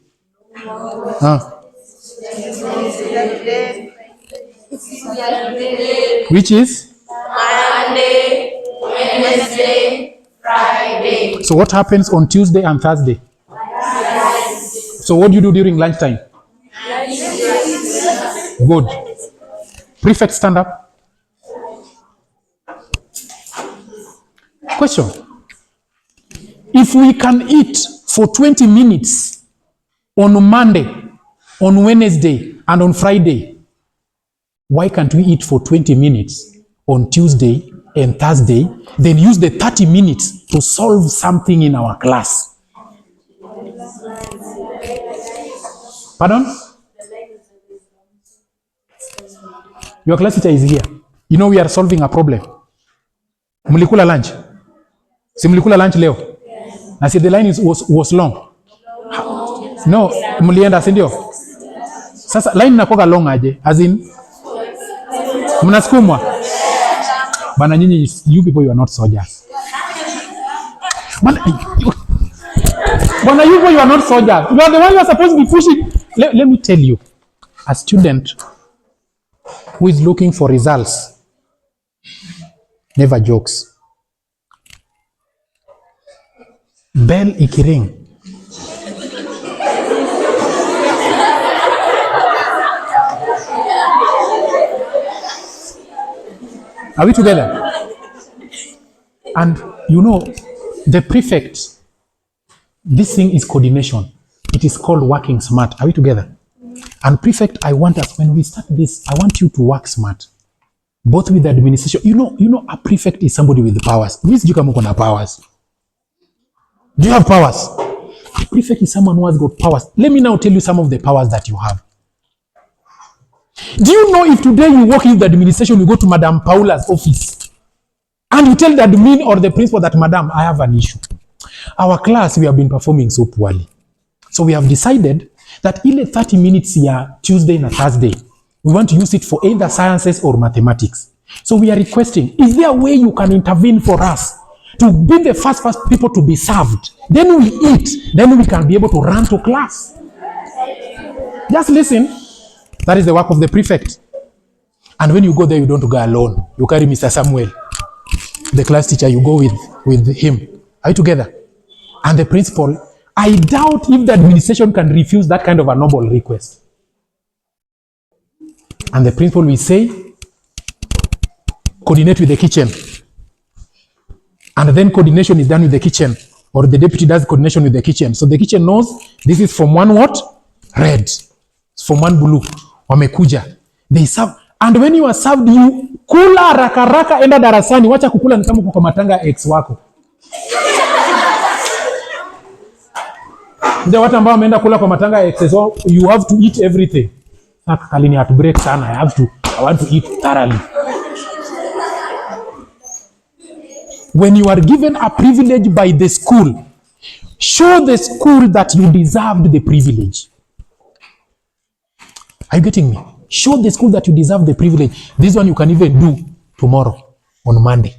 S1: Which is?
S2: Monday, Wednesday, Friday.
S1: So what happens on Tuesday and Thursday? So what do you do during lunchtime? Good. Prefect, stand up. Question. If we can eat for 20 minutes on Monday, on Wednesday, and on Friday, why can't we eat for 20 minutes on Tuesday and Thursday, then use the 30 minutes to solve something in our class? Pardon? Your class teacher is here. You know we are solving a problem. Mlikula lunch? Si mlikula lunch leo? I said the line was long. No, mlienda si ndio? Sasa line inakuwa long aje? As in mnasukumwa. Bana nyinyi, you people, you are not soldiers. Bana you people, you are not soldiers. You are the one who are supposed to be pushing. Let me tell you, a student who is looking for results never jokes. Bell ikiring, are we together? And you know, the prefect, this thing is coordination. It is called working smart. Are we together? And prefect, I want us, when we start this, I want you to work smart, both with the administration. You know, a prefect is somebody with powers. Miss Jukamuko na powers. Do you have powers? A prefect is someone who has got powers. Let me now tell you some of the powers that you have. Do you know if today you walk into the administration, you go to Madam Paula's office, and you tell the admin or the principal that, Madam, I have an issue. Our class, we have been performing so poorly. So we have decided that in 30 minutes here, Tuesday and Thursday, we want to use it for either sciences or mathematics. So we are requesting, is there a way you can intervene for us to be the first people to be served? Then we eat, then we can be able to run to class. Just listen. That is the work of the prefect. And when you go there, you don't go alone. You carry Mr. Samuel, the class teacher, you go with him. Are you together? And the principal, I doubt if the administration can refuse that kind of a noble request. And the principal will say, coordinate with the kitchen. And then coordination is done with the kitchen, or the deputy does coordination with the kitchen. So the kitchen knows this is from one what? Red. It's from one blue. Wamekuja. They serve. And when you are served, you kula raka enda darasani. Wacha kukula ni kama kwa matanga ex wako. Ndio watu ambao wameenda kula kwa matanga ex, so you have to eat everything. Saka kalini at break sana. I want to eat thoroughly. When you are given a privilege by the school, show the school that you deserved the privilege. Are you getting me? Show the school that you deserve the privilege. This one you can even do tomorrow on Monday.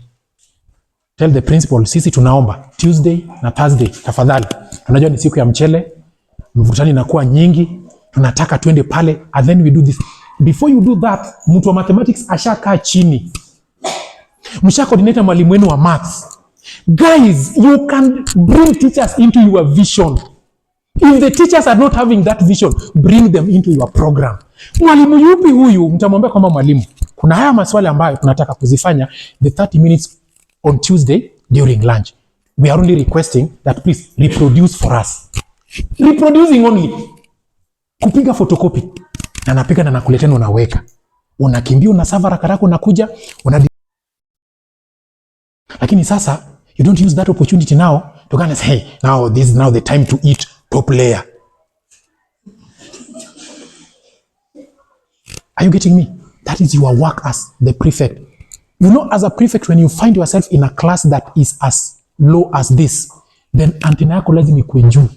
S1: Tell the principal, sisi tunaomba Tuesday na Thursday, tafadhali. Tunajua ni siku ya mchele, mvutani inakuwa nyingi, tunataka twende pale, and then we do this. Before you do that, mtu wa mathematics ashakaa chini. Msha coordinate mwalimu wenu wa maths. Guys, you can bring teachers into your vision. If the teachers are not having that vision, bring them into your program. Mwalimu yupi huyu? Mtamwambia kama mwalimu, kuna haya maswali ambayo tunataka kuzifanya the 30 minutes on Tuesday during lunch. We are only requesting that please reproduce for us. Reproducing only. Kupiga photocopy. Na napiga na nakuletea na unaweka. Unakimbia unasava rakaraka unakuja, lakini sasa you don't use that opportunity now to go and say, hey, now this is now the time to eat top layer. Are you getting me? That is your work as the prefect. You know, as a prefect, when you find yourself in a class that is as low as this, then antenna yako lazima ikuwe juu.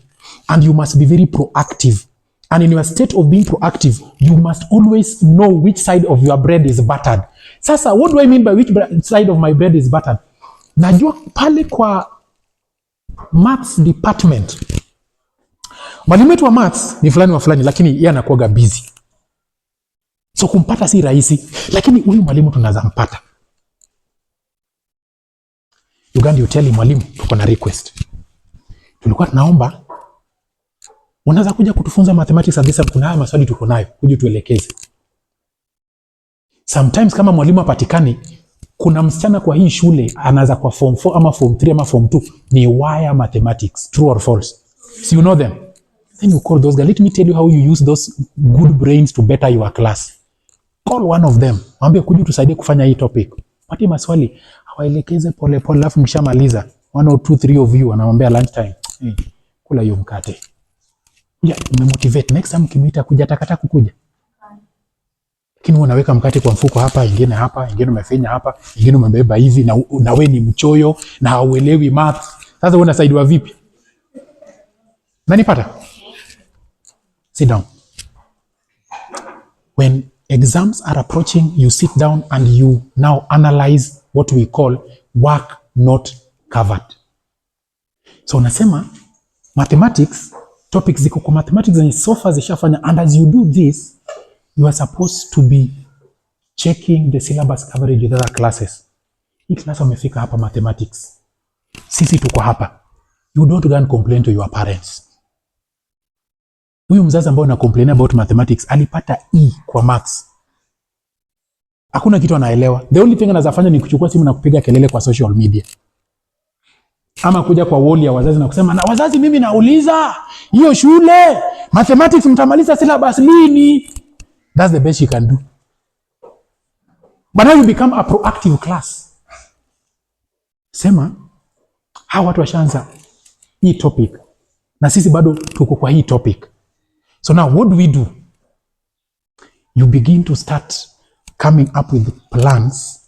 S1: And you must be very proactive. And in your state of being proactive, you must always know which side of your bread is buttered. Sasa, what do I mean by which side of my bread is buttered? Najua pale kwa maths department, mwalimu wetu wa maths ni fulani wa fulani, lakini yeye anakuwa busy. So kumpata si rahisi, lakini huyu mwalimu tunaweza mpata. Uganda you tell him, mwalimu tuko na request. Tulikuwa tunaomba unaweza kuja kutufunza mathematics kabisa, kuna haya maswali tuko nayo, kuja tuelekeze. Sometimes kama mwalimu hapatikani, kuna msichana kwa hii shule anaanza kwa form 4 ama form 3 ama form 2 ni wire mathematics, true or false? So you know them. Then you call those guys. Let me tell you how you use those good brains to better your class. Call one of them. Mwambie kuja tusaidie kufanya hii topic. Pati maswali, hawaelekeze pole pole, alafu mshamaliza. 1 or 2, 3 of you anamwambia lunch time. Kula hiyo mkate. Yeah, umemotivate. Next time kimita kuja takata kukuja. Lakini unaweka mkate kwa mfuko hapa, ingine hapa, ingine umefanya hapa, ingine umebeba hivi na wewe ni mchoyo na hauelewi math. Sasa unasaidiwa vipi? Nanipata? Sit down. When exams are approaching, you sit down and you now analyze what we call work not covered. So unasema mathematics, topics ziko kwa mathematics zenye so far zishafanya, and as you do this, you are supposed to be checking the syllabus coverage with other classes. Hii class wamefika hapa mathematics. Sisi tuko hapa. You don't go and complain to your parents. Huyu mzazi ambao una complain about mathematics alipata E kwa maths. Hakuna kitu anaelewa. The only thing anazafanya ni kuchukua simu na kupiga kelele kwa social media. Ama kuja kwa wall ya wazazi na kusema, na wazazi mimi nauliza, hiyo shule mathematics mtamaliza syllabus lini? That's the best you can do. But now you become a proactive class. Sema, hawa watu washaanza hii topic na sisi bado tuko kwa hii topic. So now what do we do? You begin to start coming up with plans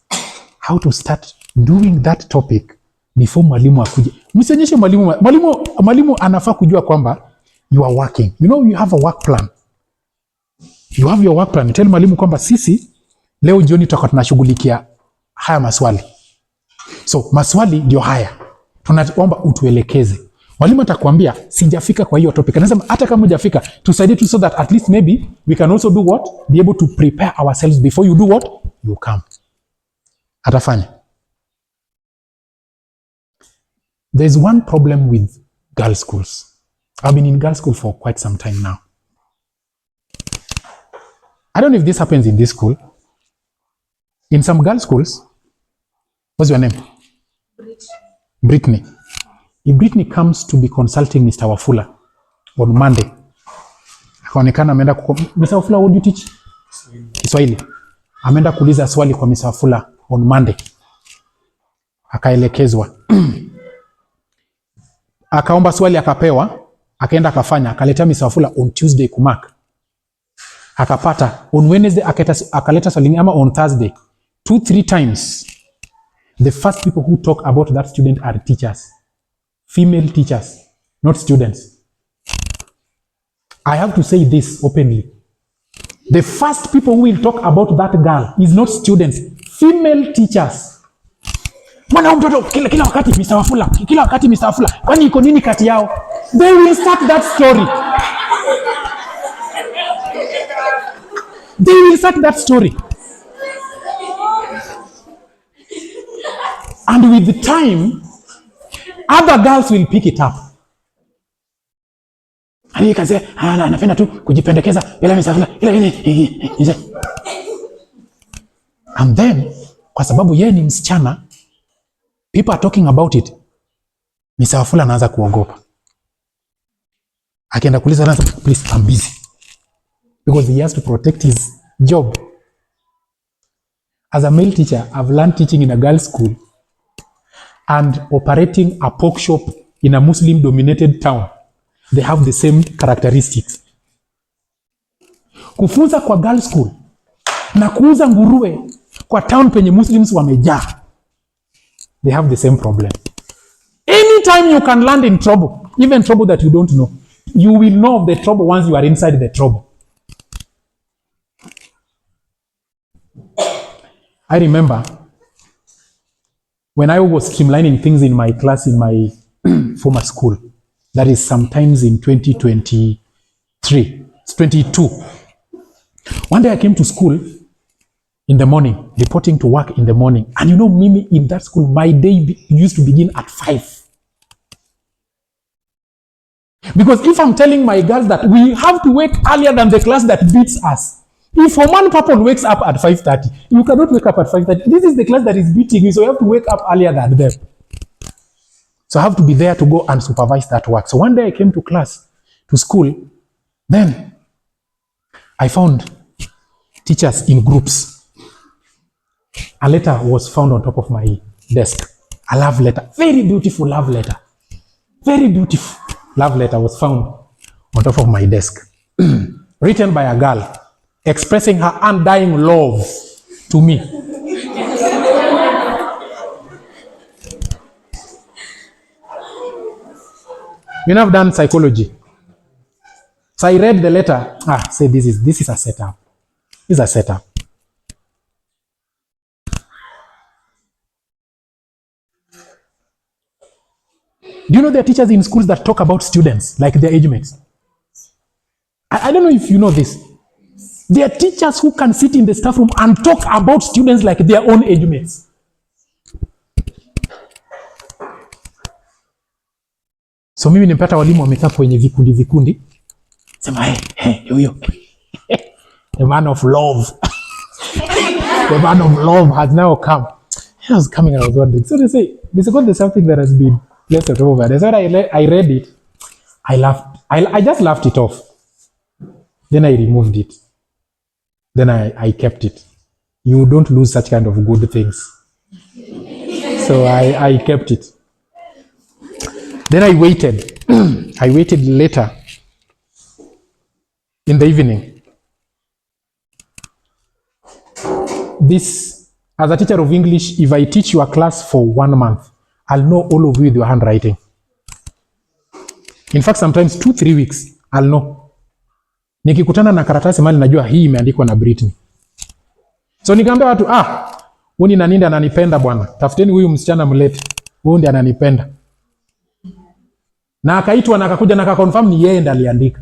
S1: how to start doing that topic before mwalimu akuje. Msionyeshe mwalimu anafaa kujua kwamba you are working. You know you have a work plan. You have your work plan. You tell mwalimu kwamba sisi leo jioni tutakuwa tunashughulikia haya maswali. So maswali ndio haya. Tunaomba utuelekeze. Mwalimu atakwambia sijafika kwa hiyo topic. Anasema hata kama hujafika, tusaidie tu so that at least maybe we can also do what? Be able to prepare ourselves before you do what? You come. Atafanya. There's one problem with girls' schools. I've been in girls' school for quite some time now. I don't know if this happens in this school. In some girls' schools, what's your name? Brittany. If Brittany comes to be consulting Mr. Wafula on Monday, akaonekana ameenda Mr. Wafula, what do you teach? Kiswahili. Ameenda kuuliza swali kwa Mr. Wafula on Monday. Akaelekezwa. Akaomba swali akapewa, akaenda akafanya, akaletea Mr. Wafula on Tuesday kumark. Akapata on Wednesday akaleta swali ama on Thursday 2-3 times. The first people who talk about that student are teachers. Female teachers, not students. I have to say this openly. The first people who will talk about that girl is not students, female teachers. Mwana mtoto kila wakati Mr. Wafula, kila wakati Mr. Wafula. Kwani iko nini kati yao? They will start that story. They will start that story. And with the time, other girls will pick it up. And you can say, anapenda tu kujipendekeza bila misafula. And then, kwa sababu yeye ni msichana, people are talking about it. Misafula anaanza kuogopa. Akienda kuuliza anaanza, please, I'm busy. Because he has to protect his job. As a male teacher, I've learned teaching in a girls' school and operating a pork shop in a Muslim-dominated town. They have the same characteristics. Kufunza kwa girls' school na kuuza nguruwe kwa town penye Muslims wamejaa. They have the same problem. Anytime you can land in trouble, even trouble that you don't know, you will know of the trouble once you are inside the trouble. I remember when I was streamlining things in my class in my former school, that is sometimes in 2022. One day I came to school in the morning, reporting to work in the morning. And you know, Mimi, in that school, my day used to begin at 5. Because if I'm telling my girls that we have to wake earlier than the class that beats us, if Oman Papon wakes up at 5:30, you cannot wake up at 5:30. This is the class that is beating you, so you have to wake up earlier than them. So I have to be there to go and supervise that work. So one day I came to school, then I found teachers in groups. A letter was found on top of my desk. A love letter, very beautiful love letter. Very beautiful love letter was found on top of my desk. Written by a girl, expressing her undying love to me. You know, I've done psychology. So I read the letter. Say this is a setup. This is a setup. Do you know there are teachers in schools that talk about students like their age mates? I don't know if you know this. There are teachers who can sit in the staff room and talk about students like their own age mates. So mimi nimepata walimu wamekaa kwenye vikundi. Sema huyo. The man of love. The man of love has now come. I was coming and I was wondering. So they say, because there's something that has been left over. That's why I read it. I laughed. I just laughed it off. Then I removed it. Then I kept it. You don't lose such kind of good things. So I kept it. Then I waited. I waited later in the evening. This, as a teacher of English, if I teach you a class for 1 month, I'll know all of you with your handwriting. In fact, sometimes 2-3 weeks, I'll know. Nikikutana na karatasi mali najua hii imeandikwa na Britney. So nikaambia watu, huyu na nini ananipenda bwana. Tafuteni huyu msichana mlete. Huyu ndiye ananipenda. Na akaitwa na akakuja na akakonfirm ni yeye ndiye aliandika.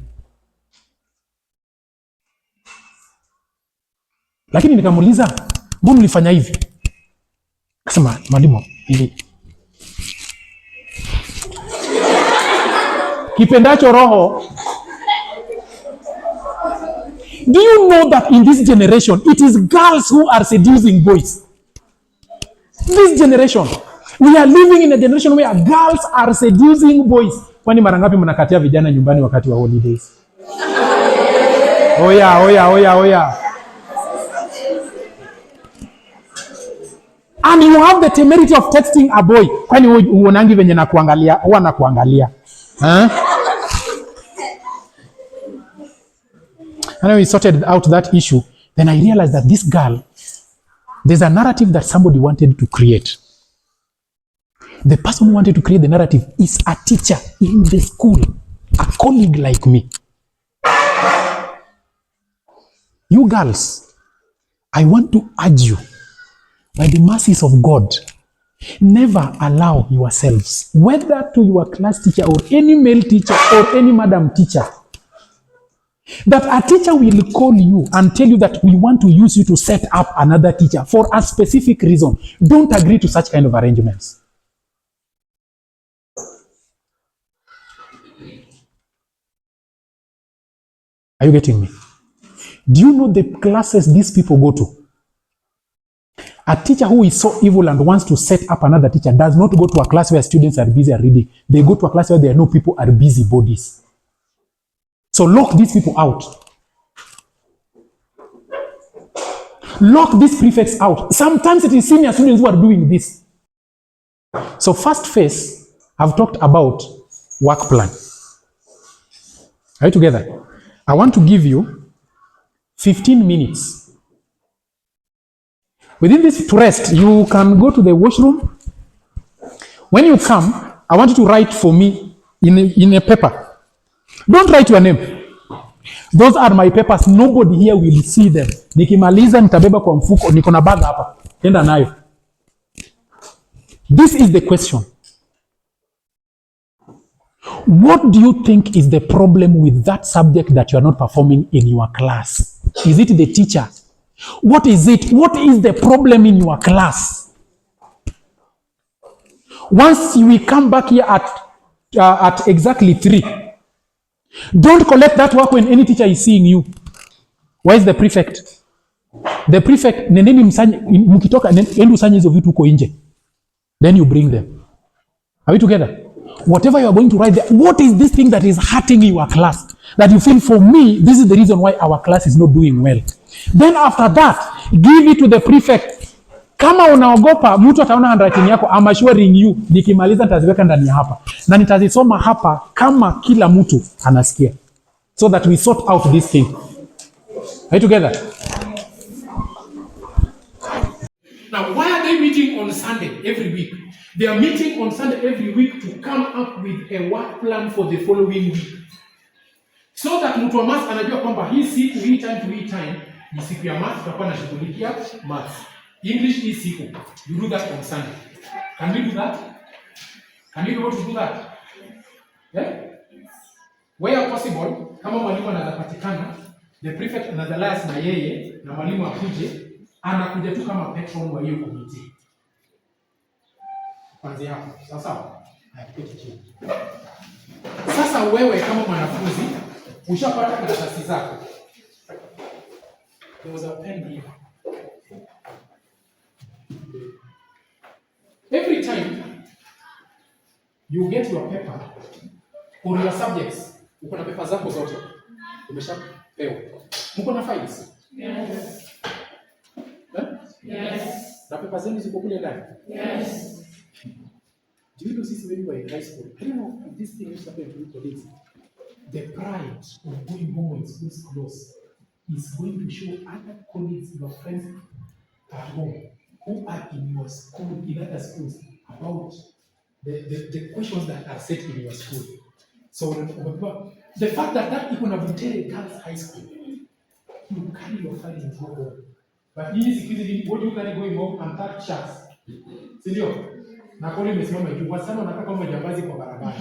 S1: Lakini nikamuuliza, mbona ulifanya hivi? Akasema, mwalimu, hivi. Kipendacho roho. Do you know that in this generation, it is girls who are seducing boys? This generation, we are living in a generation where girls are seducing boys. Kwani mara ngapi mnakatia vijana nyumbani wakati wa holidays? Oya. And you have the temerity of texting a boy. Kwani uonangi venye nakuangalia, huwa nakuangalia. And when we sorted out that issue, then I realized that this girl, there's a narrative that somebody wanted to create. The person who wanted to create the narrative is a teacher in the school, a colleague like me. You girls, I want to urge you, by the mercies of God, never allow yourselves, whether to your class teacher or any male teacher or any madam teacher, that a teacher will call you and tell you that we want to use you to set up another teacher for a specific reason. Don't agree to such kind of arrangements. Are you getting me? Do you know the classes these people go to? A teacher who is so evil and wants to set up another teacher does not go to a class where students are busy and reading. They go to a class where there are no people are busy bodies. So lock these people out. Lock these prefects out. Sometimes it is senior students who are doing this. So first phase, I've talked about work plan. Are you together? I want to give you 15 minutes. Within this to rest, you can go to the washroom. When you come, I want you to write for me in a paper. Don't write your name. Those are my papers. Nobody here will see them. Nikimaliza nitabeba kwa mfuko, niko na bag hapa. Enda nayo. This is the question. What do you think is the problem with that subject that you are not performing in your class? Is it the teacher? What is it? What is the problem in your class? Once we come back here at exactly 3, don't collect that work when any teacher is seeing you. Where is the prefect? The prefect, nendeni msanye, mkitoka, endu usanye hizo vitu uko nje. Then you bring them. Are we together? Whatever you are going to write there, what is this thing that is hurting your class? That you feel, for me, this is the reason why our class is not doing well. Then after that, give it to the prefect. Kama unaogopa mtu ataona handwriting yako, I'm assuring you, nikimaliza nitaziweka ndani hapa. Na nitazisoma hapa kama kila mtu anasikia. So that we sort out this thing. Are you together? Now, why are they meeting on Sunday every week? They are meeting on Sunday every week to come up with a work plan for the following week. So that mtu wa maths anajua kwamba hii siku, hii time to hii time, ni siku ya maths, tutakuwa na shughulikia maths. English hii siku. You do that on Sunday. Can we do that? Can we be able to do that? Yeah? Where possible, kama mwalimu anazapatikana, the prefect anazalias na yeye, na mwalimu akuje, anakuja tu kama patron wa hiyo committee. Kwanza hapo. Sasa, haipiti chini. Sasa wewe kama mwanafunzi, ushapata karatasi zako. There was a pen here. Every time you get your paper or your subjects, uko na paper zako zote. Umeshapewa. Mko na files?
S2: Yes. Yes.
S1: Na paper zenu ziko kule ndani?
S2: Yes.
S1: Do you know this when you were in high school? I don't know if this thing used to happen to you colleagues. The pride of going home when school's closed is going to show other colleagues, your friends at home, who are in your school, in other schools, about the questions that are set in your school. So the fact that iko na Butere Girls High School, you carry your files and go home. But what do you carry going home and that chance? Sindio? Na kole imesimama juu, wasana wanakaa kama majambazi kwa barabara.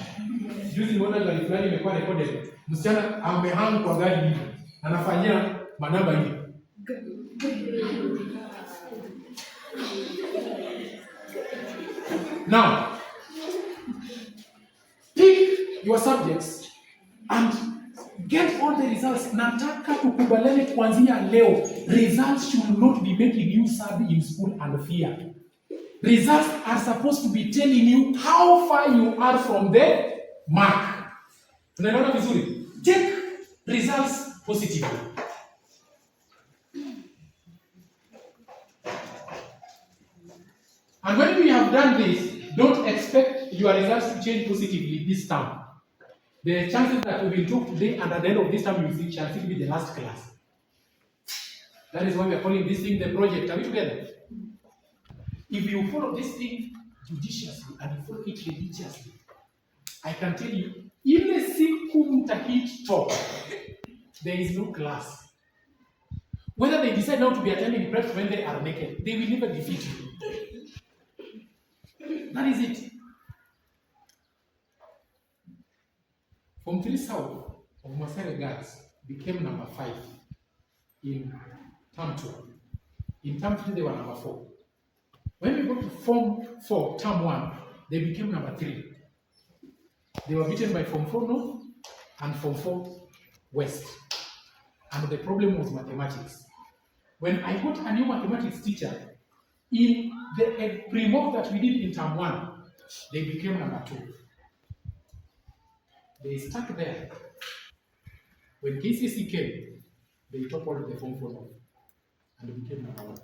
S1: Juzi nimeona gari fulani imekuwa recorded. Msichana amehang kwa gari hili. Anafanyia manamba hili. Now, pick your subjects and get all the results. Nataka tukubaliane kuanzia leo. Results should not be making you sad in school and fear. Results are supposed to be telling you how far you are from the mark. Tunaelewana vizuri? Take results positively. And when we have done this, don't expect your results to change positively this term. The chances that we will talk today and at the end of this term you will shall still be the last class. That is why we are calling this thing the project. Are we together? If you follow this thing judiciously and you follow it religiously, I can tell you, ile siku mtahit top, there is no class. Whether they decide not to be attending prep when they are naked, they will never defeat you. That is it. Form 3 South of Masere Girls became number 5 in term 2. In term 3, they were number 4. When we go to Form 4, term 1, they became number 3. They were beaten by Form 4 North and Form 4 West. And the problem was mathematics. When I got a new mathematics teacher, in the pre-mock that we did in term 1, they became number 2. They stuck there. When KCSE came, they toppled the Form 4 North and became number 1.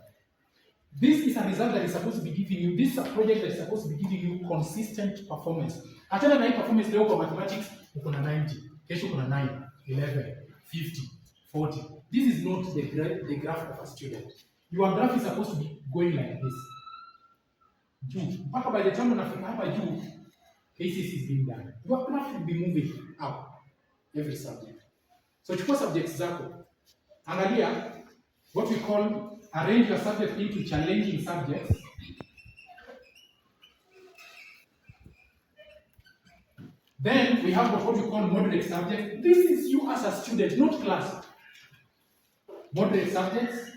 S1: This is a result that is supposed to be giving you, this is a project that is supposed to be giving you consistent performance. Achana na hii performance leo kwa mathematics, uko na 90, kesho uko na 9, 11, 50, 40. This is not the graph of a student. Your graph is supposed to be going like this. Juu, mpaka by the time unafika hapa juu, KCSE is being done. Your graph will be moving up every subject. So chukua subjects zako. Angalia what we call arrange your subject into challenging subjects. Then we have what we call moderate subjects. This is you as a student, not class. Moderate subjects.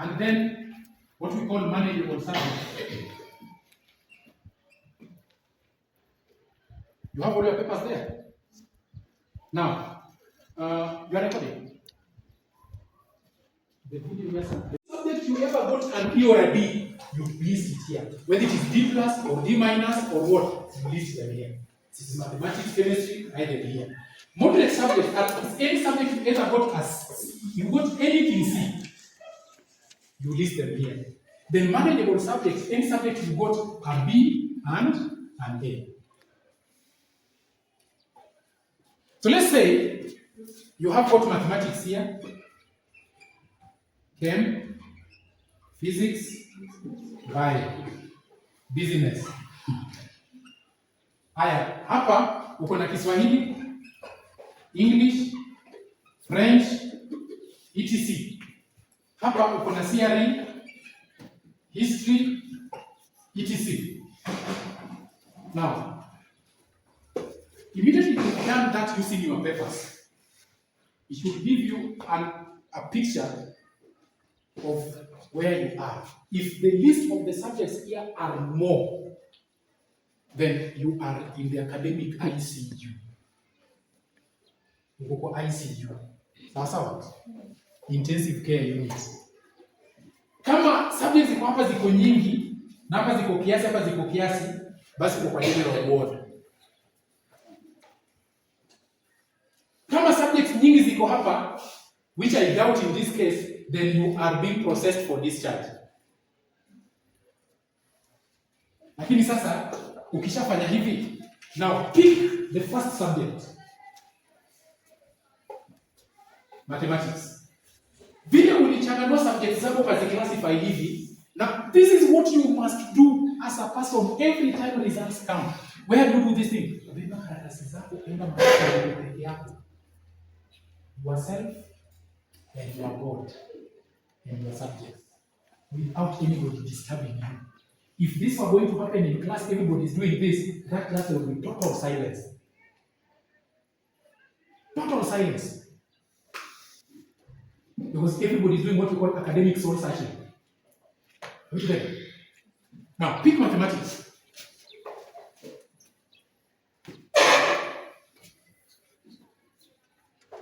S1: and then what we call manageable subjects. You have all your papers there. Now, you are recording. The video, yes, sir. Subject you ever got an E or a D, you list it here. Whether it is D plus or D minus or what, you list them here. This is mathematics, chemistry, either here. Moderate subject, any subject you ever got as you got anything C, you list them here. Then manageable subjects, any subject you got a B and A. So let's say you have got mathematics here, chem, physics, bio, business. Haya, hapa uko na Kiswahili, English, French, etc. Hapa uko na CRE, history, etc. Now, immediately you've done that using your papers, it should give you a picture of where you are. If the list of the subjects here are more, then you are in the academic ICU. You go ICU. Sawa? Intensive care unit. Kama subjects ziko hapa ziko nyingi, na hapa ziko kiasi, hapa ziko kiasi, basi uko kwa general ward. Kama subjects nyingi ziko hapa, which I doubt in this case, then you are being processed for discharge. Lakini sasa ukishafanya hivi, now pick the first subject. Mathematics. Vile ulichanganua subjects zako kazi classify hivi. Now this is what you must do as a person every time results come. Where do you do this thing? Beba karatasi zako enda mahali peke yako. Yourself and your God and your subjects without anybody disturbing you. If this were going to happen in class, everybody is doing this, that class will be total silence. Total silence. Because everybody is doing what we call academic soul searching. Okay. Now, pick mathematics.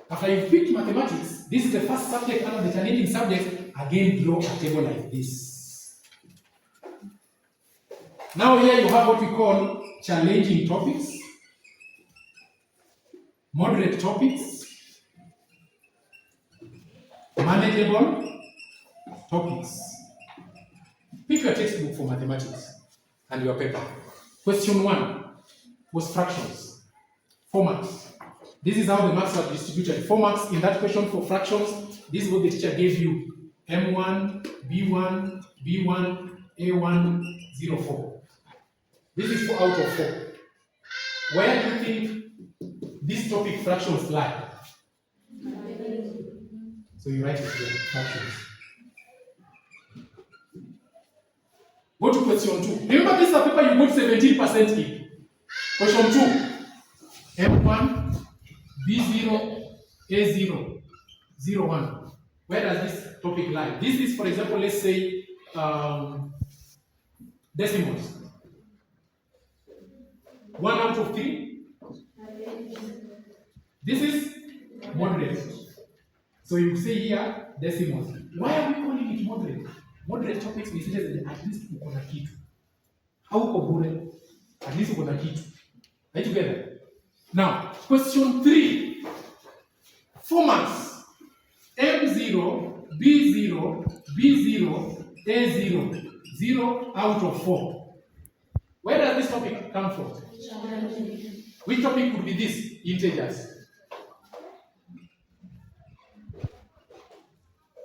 S1: After you've picked mathematics, this is the first subject under the challenging subject. Again, draw a table like this. Now here you have what we call challenging topics, moderate topics, manageable topics. Pick your textbook for mathematics and your paper. Question 1 was fractions. 4 marks. This is how the marks are distributed. 4 marks in that question for fractions. This is what the teacher gave you. M1, B1, B1, A1, 04. This is 4 out of 4. Where do you think this topic fractions lie? So you write it here, fractions. Go to question 2. Remember this is a paper you got 17% in. Question 2. M1, B0, A0, 01. Where does this topic lie? This is, for example, let's say decimals. 1 out of 3. This is moderate. So you say here decimals. Why are we calling it moderate? Moderate topics means at least uko na kitu. Hauko bure. At least uko na kitu. Are you together? Now, question 3. 4 marks. M0, B0, B0, A0. 0 out of 4. Where does this topic come from? Which topic could be this? Integers.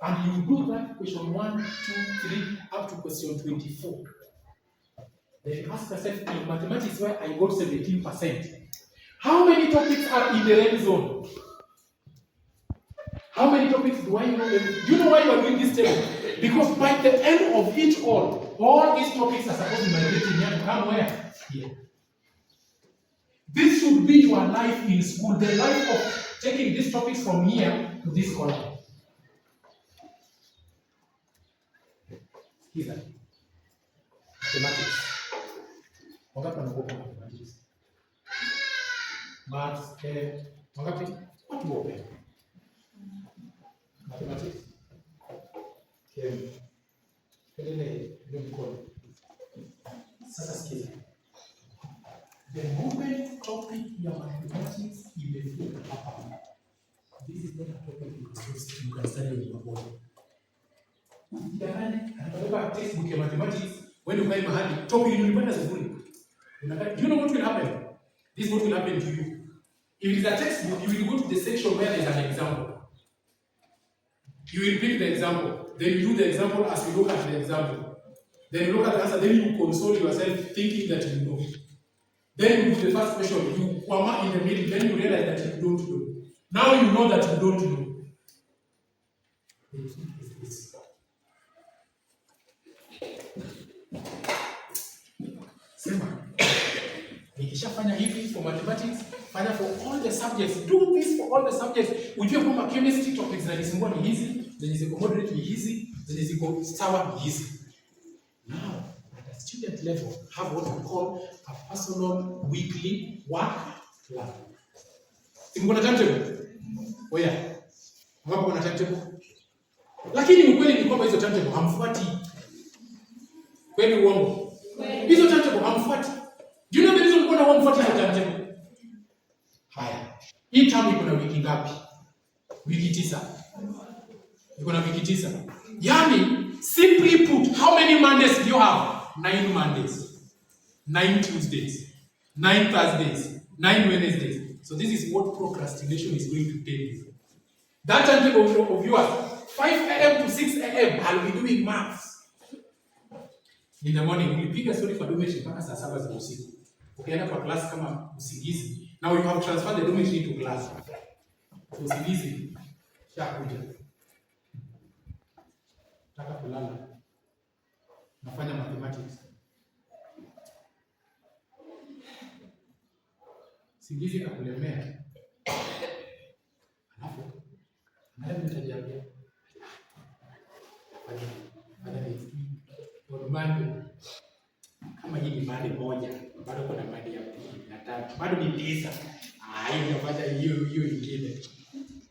S1: And you do that question 1, 2, 3 up to question 24. Then you ask yourself, in mathematics where I got 17%, how many topics are in the red zone? How many topics do I know? Do you know why you are doing this table? Because by the end of each all these topics are supposed to migrate in here to come where? Here. This should be your life in school, the life of taking these topics from here to this column. Maths, wangapi? Watu wote. Mathematics. Kelele ndio mkono. Sasa sikiza. The moment topic ya mathematics imefika hapa. This is not a topic you can study on your own. Anataka textbook ya mathematics, when you find mahali topic ulipata sifuri. Do you know what will happen? This is what will happen to you. If it is a textbook, you will go to the section where there is an example. You will pick the example. Then you do the example as you look at the example. Then you look at the answer. Then you console yourself thinking that you know it. Then you do the first question. You come in the middle. Then you realize that you don't know. Now you know that you don't know. Sema. Nikishafanya hivi for mathematics, fanya for all the subjects. Do this for all the subjects. Ujue kwamba chemistry topics zinazisumbua ni hizi, zenye ziko moderate ni hizi, zenye ziko sawa ni hizi. Now, at a student level, have what we call a personal weekly work plan. Simu kuna timetable? Oya. Ngapo kuna timetable? Lakini ukweli ni kwamba hizo timetable hamfuati. Kweli uongo? Hizo timetable hamfuati. Do you know the reason why hamfuati hizo timetable? Haya. Hii term iko na wiki ngapi? Wiki 9. Iko na wiki 9. Yaani, simply put, how many Mondays do you have? 9 Mondays. 9 Tuesdays. 9 Thursdays. 9 Wednesdays. So this is what procrastination is going to tell you. That timetable of yours, 5 a.m. to 6 a.m., I'll be doing maths. In the morning, ulipiga story for dormitory mpaka saa 7 za usiku. Ukienda kwa class kama usingizi. Now you have transferred the dormitory to class. Usingizi. Shakuja. Nataka kulala. Nafanya mathematics. Usingizi kakulemea. Alafu nani mtajiambia? Kama hii ni mada moja, bado kuna mada ya pili na tatu. Bado ni 9. Hiyo unafanya hiyo ingine.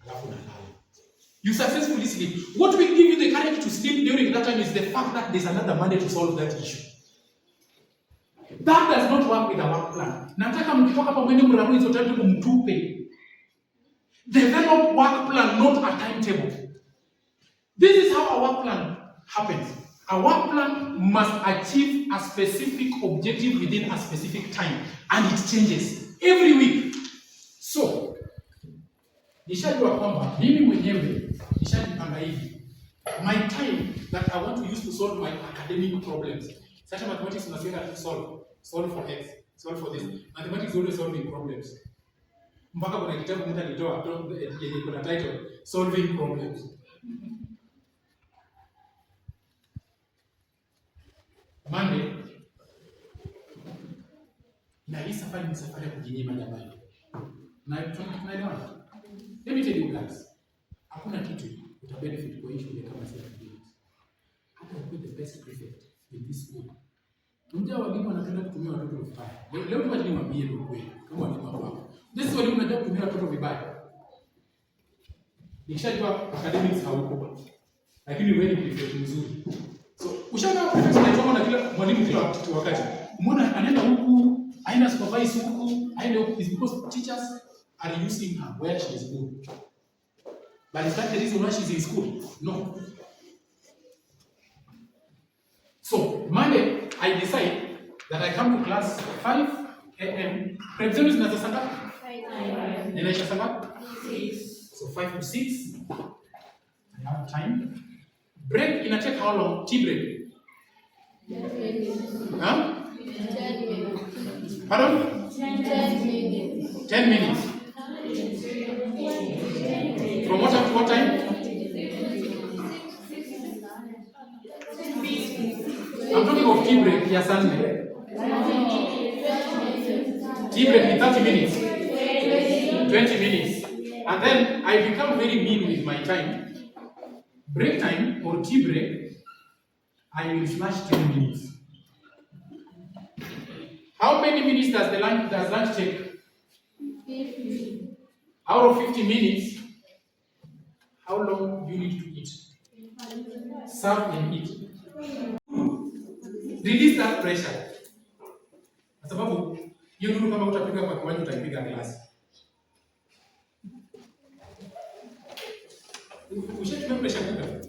S1: Alafu nalala. You successfully sleep. What will give you the courage to sleep during that time is the fact that there's another Monday to solve that issue. That does not work with a work plan. Nataka mkitoka hapa mwende mramu hizo tatu kumtupe. Develop work plan, not a timetable. This is how a work plan happens. A work plan must achieve a specific objective within a specific time, and it changes every week. So, nishajua kwamba mimi mwenyewe nishajipanga hivi. My time that I want to use to solve my academic problems. Such mathematics unasikia to solve for x, solve for this. Mathematics is always solving problems. Mpaka kuna kitabu mtu alitoa yenye kuna title Solving Problems. Monday na hii safari ni safari ya kujinyima jamani. Na tunaelewana. Let me tell you guys, hakuna kitu utabenefit kwa hii shule kama si academics. Hata uwe the best prefect in this school. Unajua walimu wanapenda kutumia watoto vibaya. Leo tu walimu waambie ndio kweli. Kama walimu wako. This walimu wanataka kutumia watoto vibaya. Nikishajua academics hauko. Lakini wewe ni prefect mzuri. So, ushaona prefect anasoma na kila mwalimu kila wakati. Umeona anaenda huku, aina supervise huku, aina huku is because teachers are using her where she is good. But is that the reason why she's in school? No. So, Monday, I decide that I come to class 5 a.m. Prep is not a Sunday. 5 Then I shall Sunday? 6. So 5 to 6. I have time. Break in a take how long? Tea break? 10 minutes. Huh? 10 minutes. Pardon? 10 minutes. 10 minutes. From what time to what time? I'm talking of tea break, yes, Sunday. Tea break in 30 minutes. 20 minutes. And then I become very mean with my time. Break time or tea break, I will flash 10 minutes. How many minutes does lunch take?
S2: 50.
S1: Out of 50 minutes, how long do you need to eat? Serve and eat. Release that pressure. Kwa sababu hiyo nuru kama utapiga kwa kiwanja utaipiga glasi. Ushatumia pressure cooker?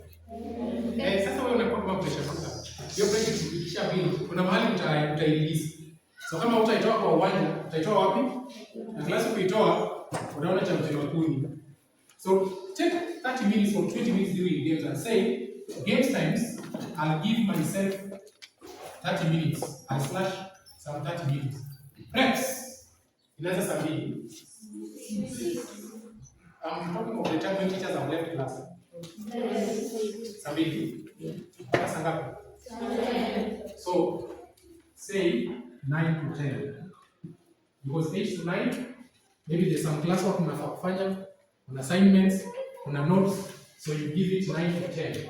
S1: Sasa wewe unakuwa kama pressure cooker. Hiyo pressure ikisha build, kuna mahali utairelease. So kama utaitoa kwa uwanja, utaitoa wapi? Na glasi kuitoa, unaona cha mtema kuni. So take 30 minutes or 20 minutes during games and say, games times, I'll give myself 30 minutes. I'll slash some 30 minutes. Reps. Inaweza sabini. I'm talking of the time when teachers have left class. Sabini. Class ngapi? So, say 9 to 10. Because 8 to 9, maybe there's some classwork unafaa kufanya, on assignments, on a notes, so you give it 9 to 10.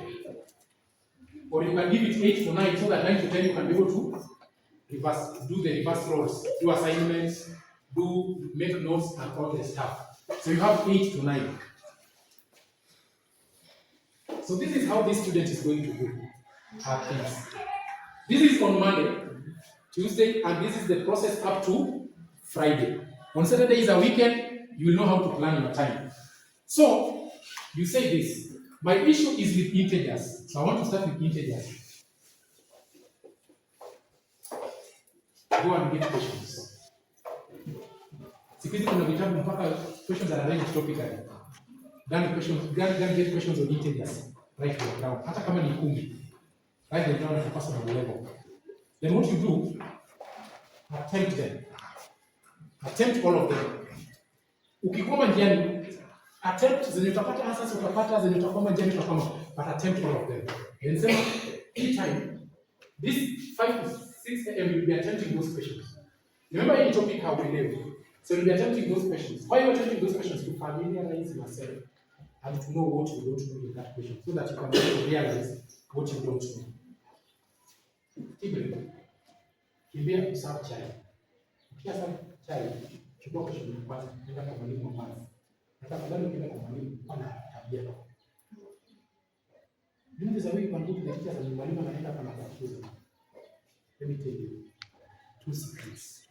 S1: Or you can give it 8 to 9 so that 9 to 10 you can be able to do the reverse roles, do assignments, make notes and all the stuff. So you have 8 to 9. So this is how this student is going to do her things. This is on Monday, Tuesday, and this is the process up to Friday. On Saturday is a weekend, you will know how to plan your time. So, you say this, my issue is with integers. So I want to start with integers. Go and get questions. Siku hizi kuna vitabu mpaka questions are arranged topically. Get questions on integers. Write them down. Hata kama ni 10. Write them down at a personal level. Then what you do, attempt them. Attempt all of them. Ukikwama njiani, attempt zenye utapata answers utapata, zenye utakwama njiani utakwama, but attempt all of them. And sema, anytime, this 5 to 6 a.m. you'll be attempting those questions. Remember any topic how we live. So you'll be attempting those questions. Why are you attempting those questions? To familiarize yourself and to know what you don't know in that question, so that you can also realize what you don't know. Kimbia kusawa chai. Ukiasa chai, chukua question ya kwanza, nenda kwa mwalimu wa maths. Tafadhali ukienda kwa mwalimu, pana tabia. During the week, when you go to the teachers and mwalimu anaenda pana kufunza. Let me tell you 2 secrets.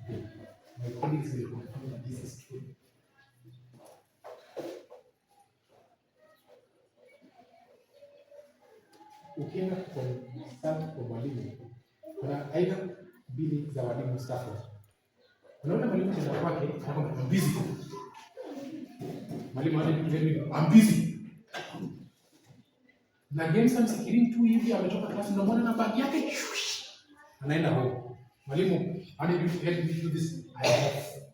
S1: My colleagues will confirm that this is true. Ukienda kwa mwalimu, kuna aina mbili za walimu Stafford. Unaona mwalimu tena kwake, anakwambia I'm busy. Mwalimu ananiambia I'm busy. Na games amsikirini tu hivi ametoka class na mwana na bag yake. Anaenda home. Mwalimu, how did you help me do this?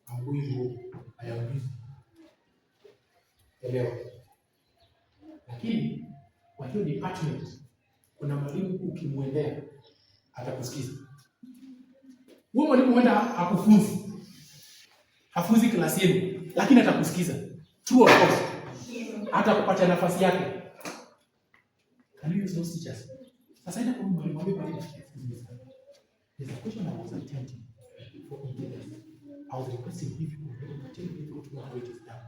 S1: I'm going home. I am busy. Elewa. Lakini kwa hiyo department kuna mwalimu ukimwendea atakusikiza. Huyo mwalimu huenda hakufunzi. Hafunzi klasi yenu, lakini atakusikiza. True or false? Hata kupata nafasi yake. Can you use those teachers? Sasa ina kwa mwalimu wako pale. There's a question I was attempting for integers. I was requesting if you could tell me what how it is done.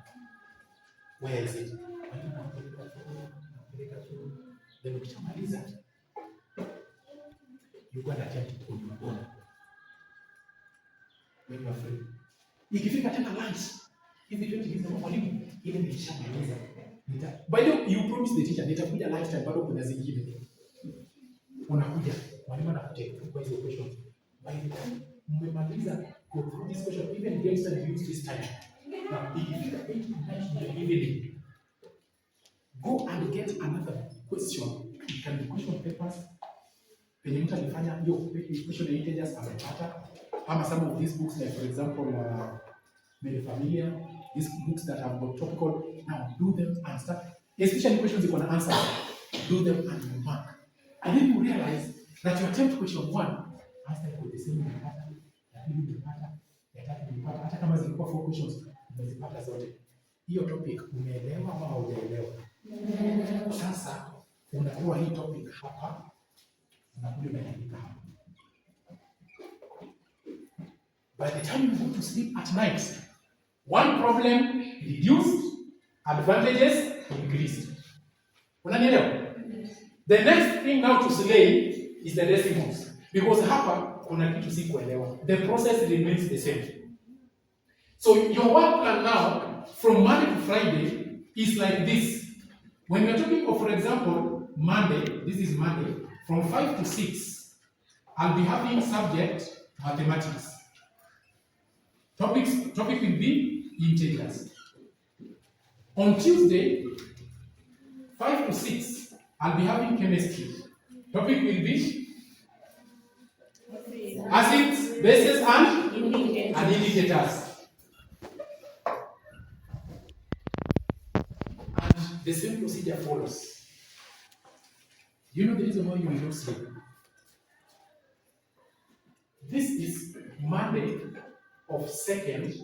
S1: Where is it? Then ukishamaliza, you go and attempt it on your own. When you are free. Ikifika tena lunch, hivi tu hivi kama mwalimu ile nilishamaliza. By the way, you promise the teacher nitakuja lunch time bado kuna zingine. Unakuja, mwalimu anakuja kwa hizo questions. By the time mmemaliza go through this question, even games that you use this time. Now, ikifika 8 in the evening, go and get another question. It can be question papers. When you alifanya hiyo question ya integers amepata. Ama some of these books, like for example, Many Familia, these books that have got topical, now do them and start, especially questions you want to answer, do them and you mark. And then you realize that you attempt question 1, answer for the same pattern, hata kama zilikuwa 4 questions, umezipata zote. Hiyo topic umeelewa ama haujaelewa? Sasa unatoa hii topic hapa, unakuja unaandika hapa. By the time you go to sleep at night, One problem reduced, advantages increased. Unanielewa? The next thing now to slay is the decimals. Because hapa kuna kitu si kuelewa. The process remains the same. So your work plan now from Monday to Friday is like this. When we're talking of, for example, Monday, this is Monday, from 5 to 6, I'll be having subject mathematics. Topic will be integers. On Tuesday, 5 to 6, I'll be having chemistry. Topic will be acids, bases, and indicators. And the same procedure follows. You know the reason why you will not sleep? This is Monday of 2nd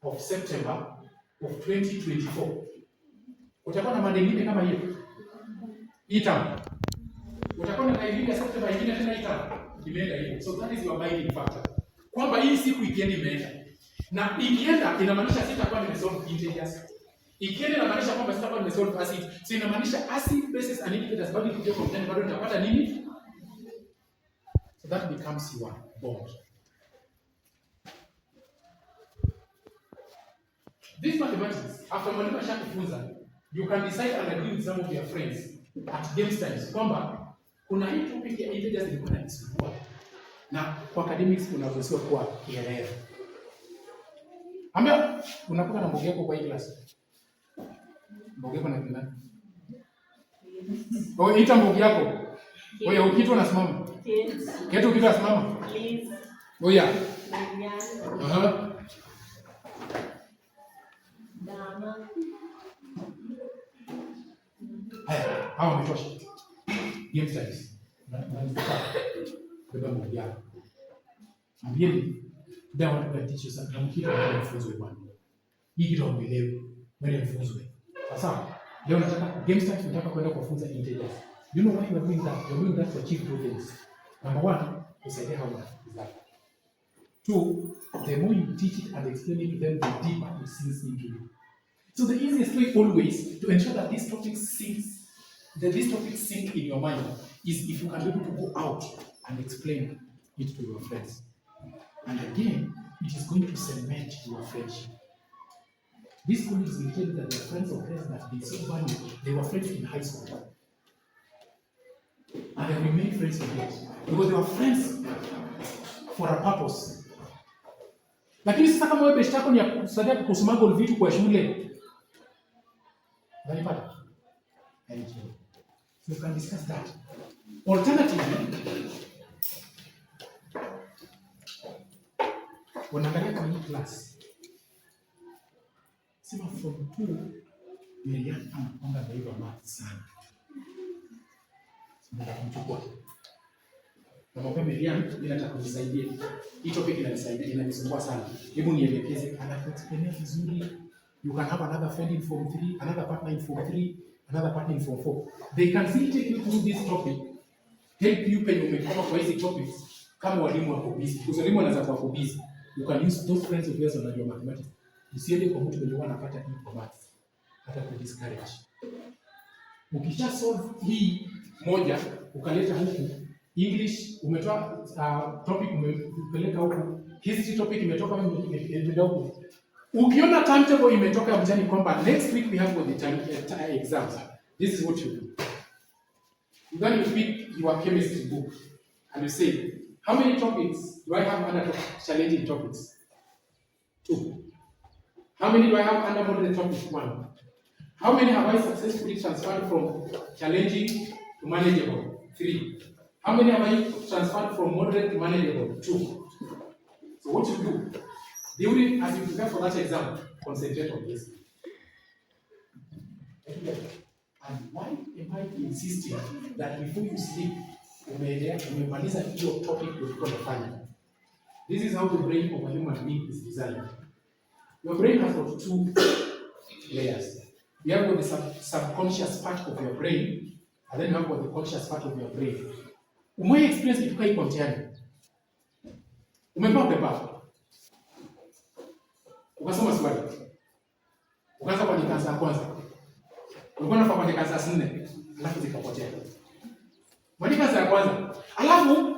S1: of September of 2024. Utakuwa na Monday nyingine kama hiyo. Itam. Utakuwa na nyingine ya September nyingine tena itam. Imeenda hiyo. So that is your binding factor. Kwamba hii siku ikienda imeenda. Na ikienda inamaanisha sitakuwa nimesolve integers. Ikienda inamaanisha kwamba sitakuwa nimesolve acid. So inamaanisha acid, bases and indicators bado kuja kwa mtani bado nitapata nini? So that becomes your bond. This mathematics, after mwalimu ashakufunza, you can decide and agree with some of your friends at game times kwamba kuna hii topic ya integers ilikuwa inanisumbua na kwa academics unavyosiwa kuwa kielelezo. Ambia unakuta na mboga yako kwa hii class. Mboga yako na nani? Wewe ita mboga yako. Wewe ukitwa unasimama. Ketu ukitwa unasimama. Please. Oya. Aha. Dama. Haya, hawa wametosha. Game size. Beba mboga yako. Ambieni ndio watu wa teachers na mkito wa mfunzo bwana. Hii kitu umeelewa. Wewe mfunzwe. Sasa leo nataka game start nataka kwenda kufunza integers. You know why you are doing that? You are doing that to achieve two things. Number one, kusaidia hawa is that. Two, the more you teach it and explain it to them, the deeper it sinks into you. So the easiest way always to ensure that this topic sink in your mind is if you can be able to go out and explain it to your friends. And again, it is going to cement your friendship. These colleagues will tell you that they are friends of theirs that they so value. They were friends in high school. And they remain friends with it. Because they were friends for a purpose. Lakini sasa kama wewe beshte yako ni ya kusaidia kusmuggle vitu kwa shule. Unanipata? Thank you. So you can discuss that. Alternatively, unaangalia kama hii class. Sema from 2 Miriam anapanga daiva math sana. Ndio kumchukua. Na mwambie Miriam ninataka kunisaidia. Hii topic inanisaidia inanisumbua sana. Hebu nielekeze anakuexplain vizuri. You can have another friend in form 3, another partner in form 3, another partner in form 4. They can still take you through this topic. Help you penye umekoma kwa hizi topics kama walimu wako busy. Kwa walimu wanaweza kuwa busy. You can use those friends of yours on your mathematics. Usiende kwa mtu mwenye anapata hii kwa maths. Hata ku discourage. Ukisha solve hii moja ukaleta huku English umetoa topic umepeleka huku, history topic imetoka huku. Ukiona timetable imetoka mjani kwamba next week we have the exams. This is what you do. Then you pick your chemistry book and you say, how many topics do I have under challenging topics? 2. How many do I have under moderate topic? 1. How many have I successfully transferred from challenging to manageable? 3. How many have I transferred from moderate to manageable? 2. So what you do, during as you prepare for that exam, concentrate on this. And why am I insisting that before you sleep, umemaliza hiyo topic ulikuwa unafanya? This is how the brain of a human being is designed. Your brain has got 2 layers. You have got the subconscious part of your brain, and then you have got the conscious part of your brain. Umewahi experience kitu kai kwa mtihani? Umepewa pepa. Ukasoma swali. Ukaanza kuandika answer ya kwanza. Ulikuwa unafaa kuandika answer 4, alafu zikapotea. Mwandika answer ya kwanza. Alafu